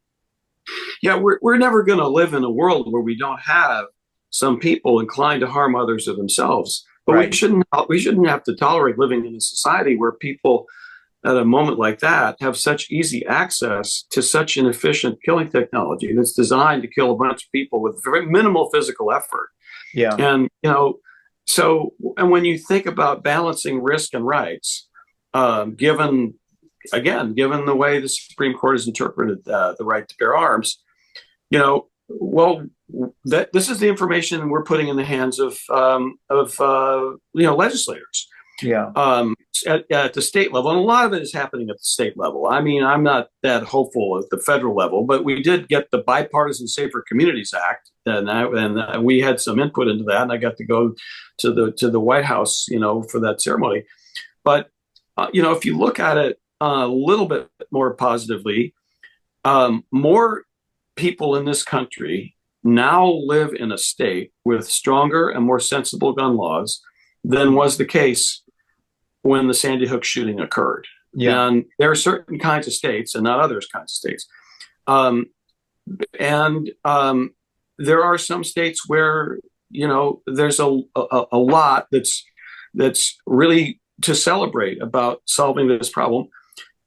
S1: Yeah, we're never going to live in a world where we don't have some people inclined to harm others or themselves. But we shouldn't have to tolerate living in a society where people at a moment like that have such easy access to such an efficient killing technology that's designed to kill a bunch of people with very minimal physical effort. Yeah. And, and when you think about balancing risk and rights, given the way the Supreme Court has interpreted the right to bear arms, this is the information we're putting in the hands of legislators. Yeah. At the state level, and a lot of it is happening at the state level. I mean, I'm not that hopeful at the federal level, but we did get the Bipartisan Safer Communities Act, and we had some input into that, and I got to go to the White House, for that ceremony. But if you look at it a little bit more positively, more people in this country now live in a state with stronger and more sensible gun laws than was the case when the Sandy Hook shooting occurred.
S2: Yeah.
S1: And there are certain kinds of states and not others kinds of states. Um, and there are some states where, there's a lot that's really to celebrate about solving this problem.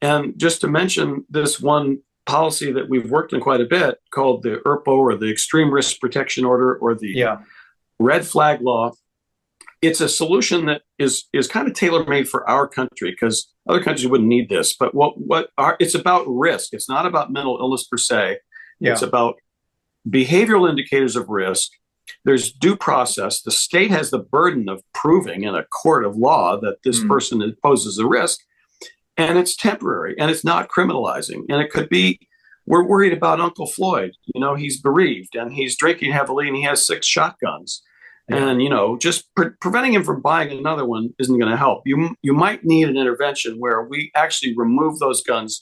S1: And just to mention this one policy that we've worked in quite a bit called the ERPO, or the Extreme Risk Protection Order, or the
S2: Yeah.
S1: Red Flag Law. It's a solution that is kind of tailor-made for our country, because other countries wouldn't need this. But it's about risk. It's not about mental illness per se.
S2: Yeah.
S1: It's about behavioral indicators of risk. There's due process. The state has the burden of proving in a court of law that this person poses a risk, and it's temporary, and it's not criminalizing. And it could be, we're worried about Uncle Floyd. He's bereaved, and he's drinking heavily, and he has 6 shotguns. Yeah. And, just preventing him from buying another one isn't going to help. You might need an intervention where we actually remove those guns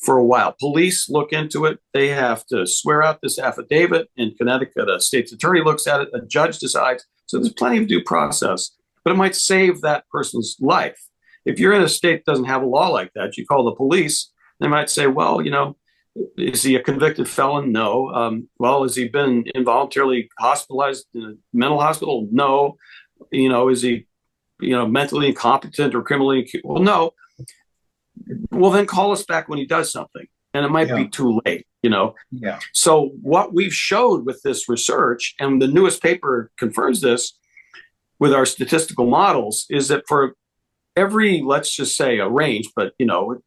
S1: for a while. Police look into it. They have to swear out this affidavit. In Connecticut, a state's attorney looks at it. A judge decides. So there's plenty of due process, but it might save that person's life. If you're in a state that doesn't have a law like that, you call the police. They might say, well, is he a convicted felon? No. Well, has he been involuntarily hospitalized in a mental hospital? No. Is he, mentally incompetent or criminally? Well, no. Well, then call us back when he does something, and it might be too late.
S2: Yeah.
S1: So what we've showed with this research, and the newest paper confirms this with our statistical models, is that for every, let's just say a range, but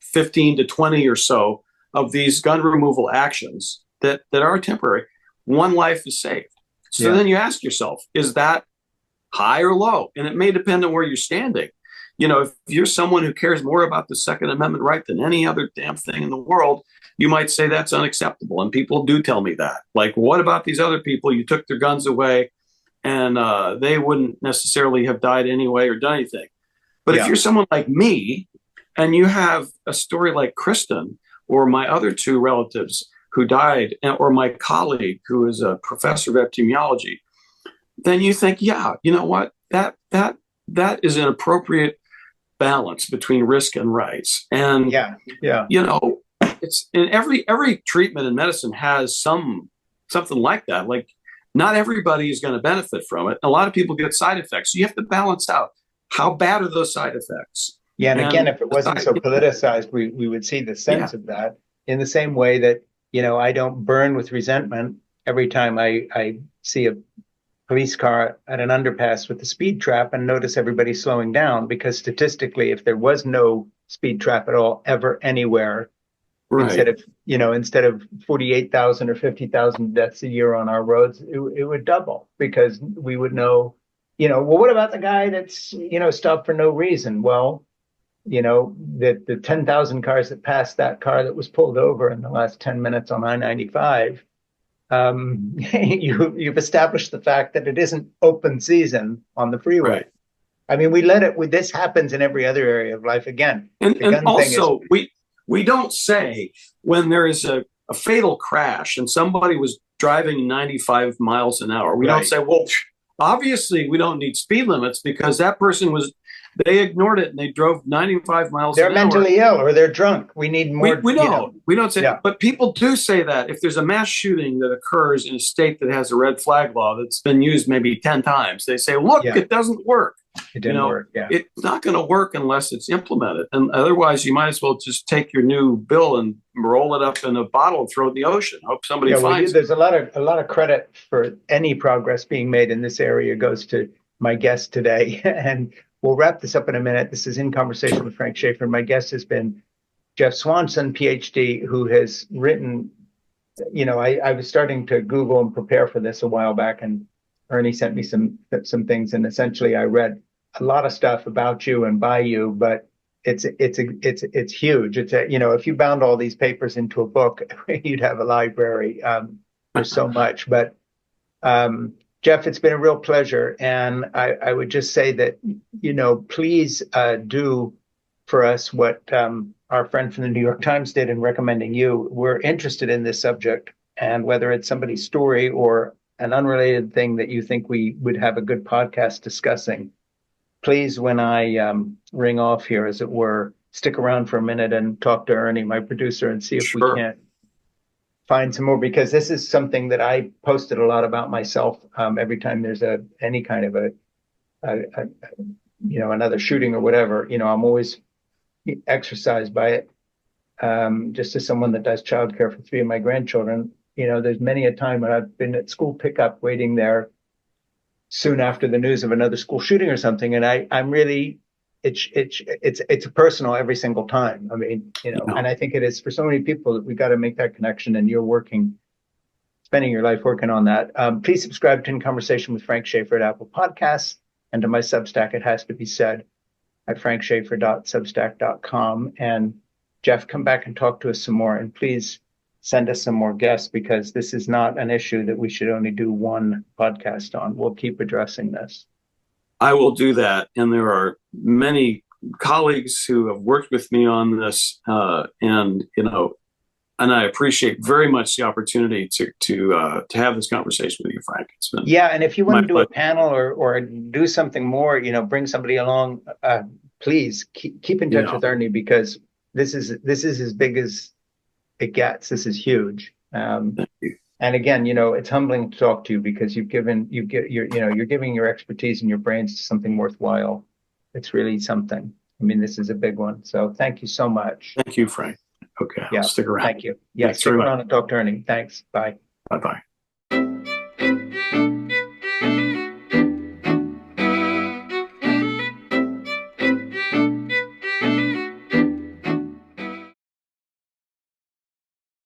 S1: 15 to 20 or so of these gun removal actions that are temporary, one life is saved. So then you ask yourself, is that high or low? And it may depend on where you're standing. If you're someone who cares more about the Second Amendment right than any other damn thing in the world, you might say that's unacceptable. And people do tell me that. Like, what about these other people? You took their guns away, and they wouldn't necessarily have died anyway or done anything. But if you're someone like me, and you have a story like Kristen, or my other 2 relatives who died, or my colleague who is a professor of epidemiology, then you think, you know what, that is an appropriate balance between risk and rights. And it's in every treatment in medicine has something like that. Like, not everybody is going to benefit from it. A lot of people get side effects. So you have to balance out, how bad are those side effects?
S2: Yeah, and again, if it wasn't so politicized, we would see the sense of that, in the same way that, I don't burn with resentment every time I see a police car at an underpass with a speed trap and notice everybody slowing down, because statistically, if there was no speed trap at all ever anywhere, instead of 48,000 or 50,000 deaths a year on our roads, it would double, because we would know, well, what about the guy that's, stopped for no reason? Well, the 10,000 cars that passed that car that was pulled over in the last 10 minutes on I-95, you've established the fact that it isn't open season on the freeway.
S1: Right.
S2: I mean, this happens in every other area of life again.
S1: And also, we don't say, when there is a fatal crash and somebody was driving 95 miles an hour, we don't say, well, obviously we don't need speed limits, because that person they ignored it and they drove 95 miles
S2: an
S1: hour.
S2: They're mentally ill, or they're drunk. We need more.
S1: We don't say that. But people do say that if there's a mass shooting that occurs in a state that has a red flag law that's been used maybe 10 times, they say, look, it doesn't work.
S2: It didn't work. Yeah.
S1: It's not going to work unless it's implemented. And otherwise, you might as well just take your new bill and roll it up in a bottle and throw it in the ocean. Hope somebody finds it.
S2: There's a lot of credit for any progress being made in this area goes to my guest today. And we'll wrap this up in a minute. This is In Conversation with Frank Schaeffer. My guest has been Jeff Swanson, PhD, who has written, I was starting to Google and prepare for this a while back, and Ernie sent me some things, and essentially I read a lot of stuff about you and by you, but it's huge. It's if you bound all these papers into a book, you'd have a library. There's so much, but Jeff, it's been a real pleasure. And I would just say that, please do for us what our friend from the New York Times did in recommending you. We're interested in this subject, and whether it's somebody's story or an unrelated thing that you think we would have a good podcast discussing, please, when I ring off here, as it were, stick around for a minute and talk to Ernie, my producer, and see if we
S1: Sure.
S2: can't find some more, because this is something that I posted a lot about myself. Every time there's any kind of a another shooting or whatever, I'm always exercised by it. Just as someone that does childcare for 3 of my grandchildren, there's many a time when I've been at school pickup waiting there soon after the news of another school shooting or something, and I'm really, it's personal every single time. I mean, and I think it is for so many people that we got to make that connection, and you're spending your life working on that. Please subscribe to In Conversation with Frank Schaeffer at Apple Podcasts, and to my Substack, It Has to Be Said, at frankschaeffer.substack.com. And Jeff, come back and talk to us some more, and please send us some more guests, because this is not an issue that we should only do one podcast on. We'll keep addressing this.
S1: I will do that. And there are many colleagues who have worked with me on this, and I appreciate very much the opportunity to have this conversation with you, Frank. It's been
S2: and if you want to do a panel or do something more, bring somebody along. Please keep in touch with Ernie, because this is as big as it gets. This is huge.
S1: Thank you.
S2: And again, it's humbling to talk to you, because you're giving your expertise and your brains to something worthwhile. It's really something. I mean, this is a big one. So thank you so much.
S1: Thank you, Frank. Okay,
S2: yeah,
S1: I'll stick around.
S2: Thank you. Yeah, stick around and talk to Ernie. Thanks. Bye.
S1: Bye-bye.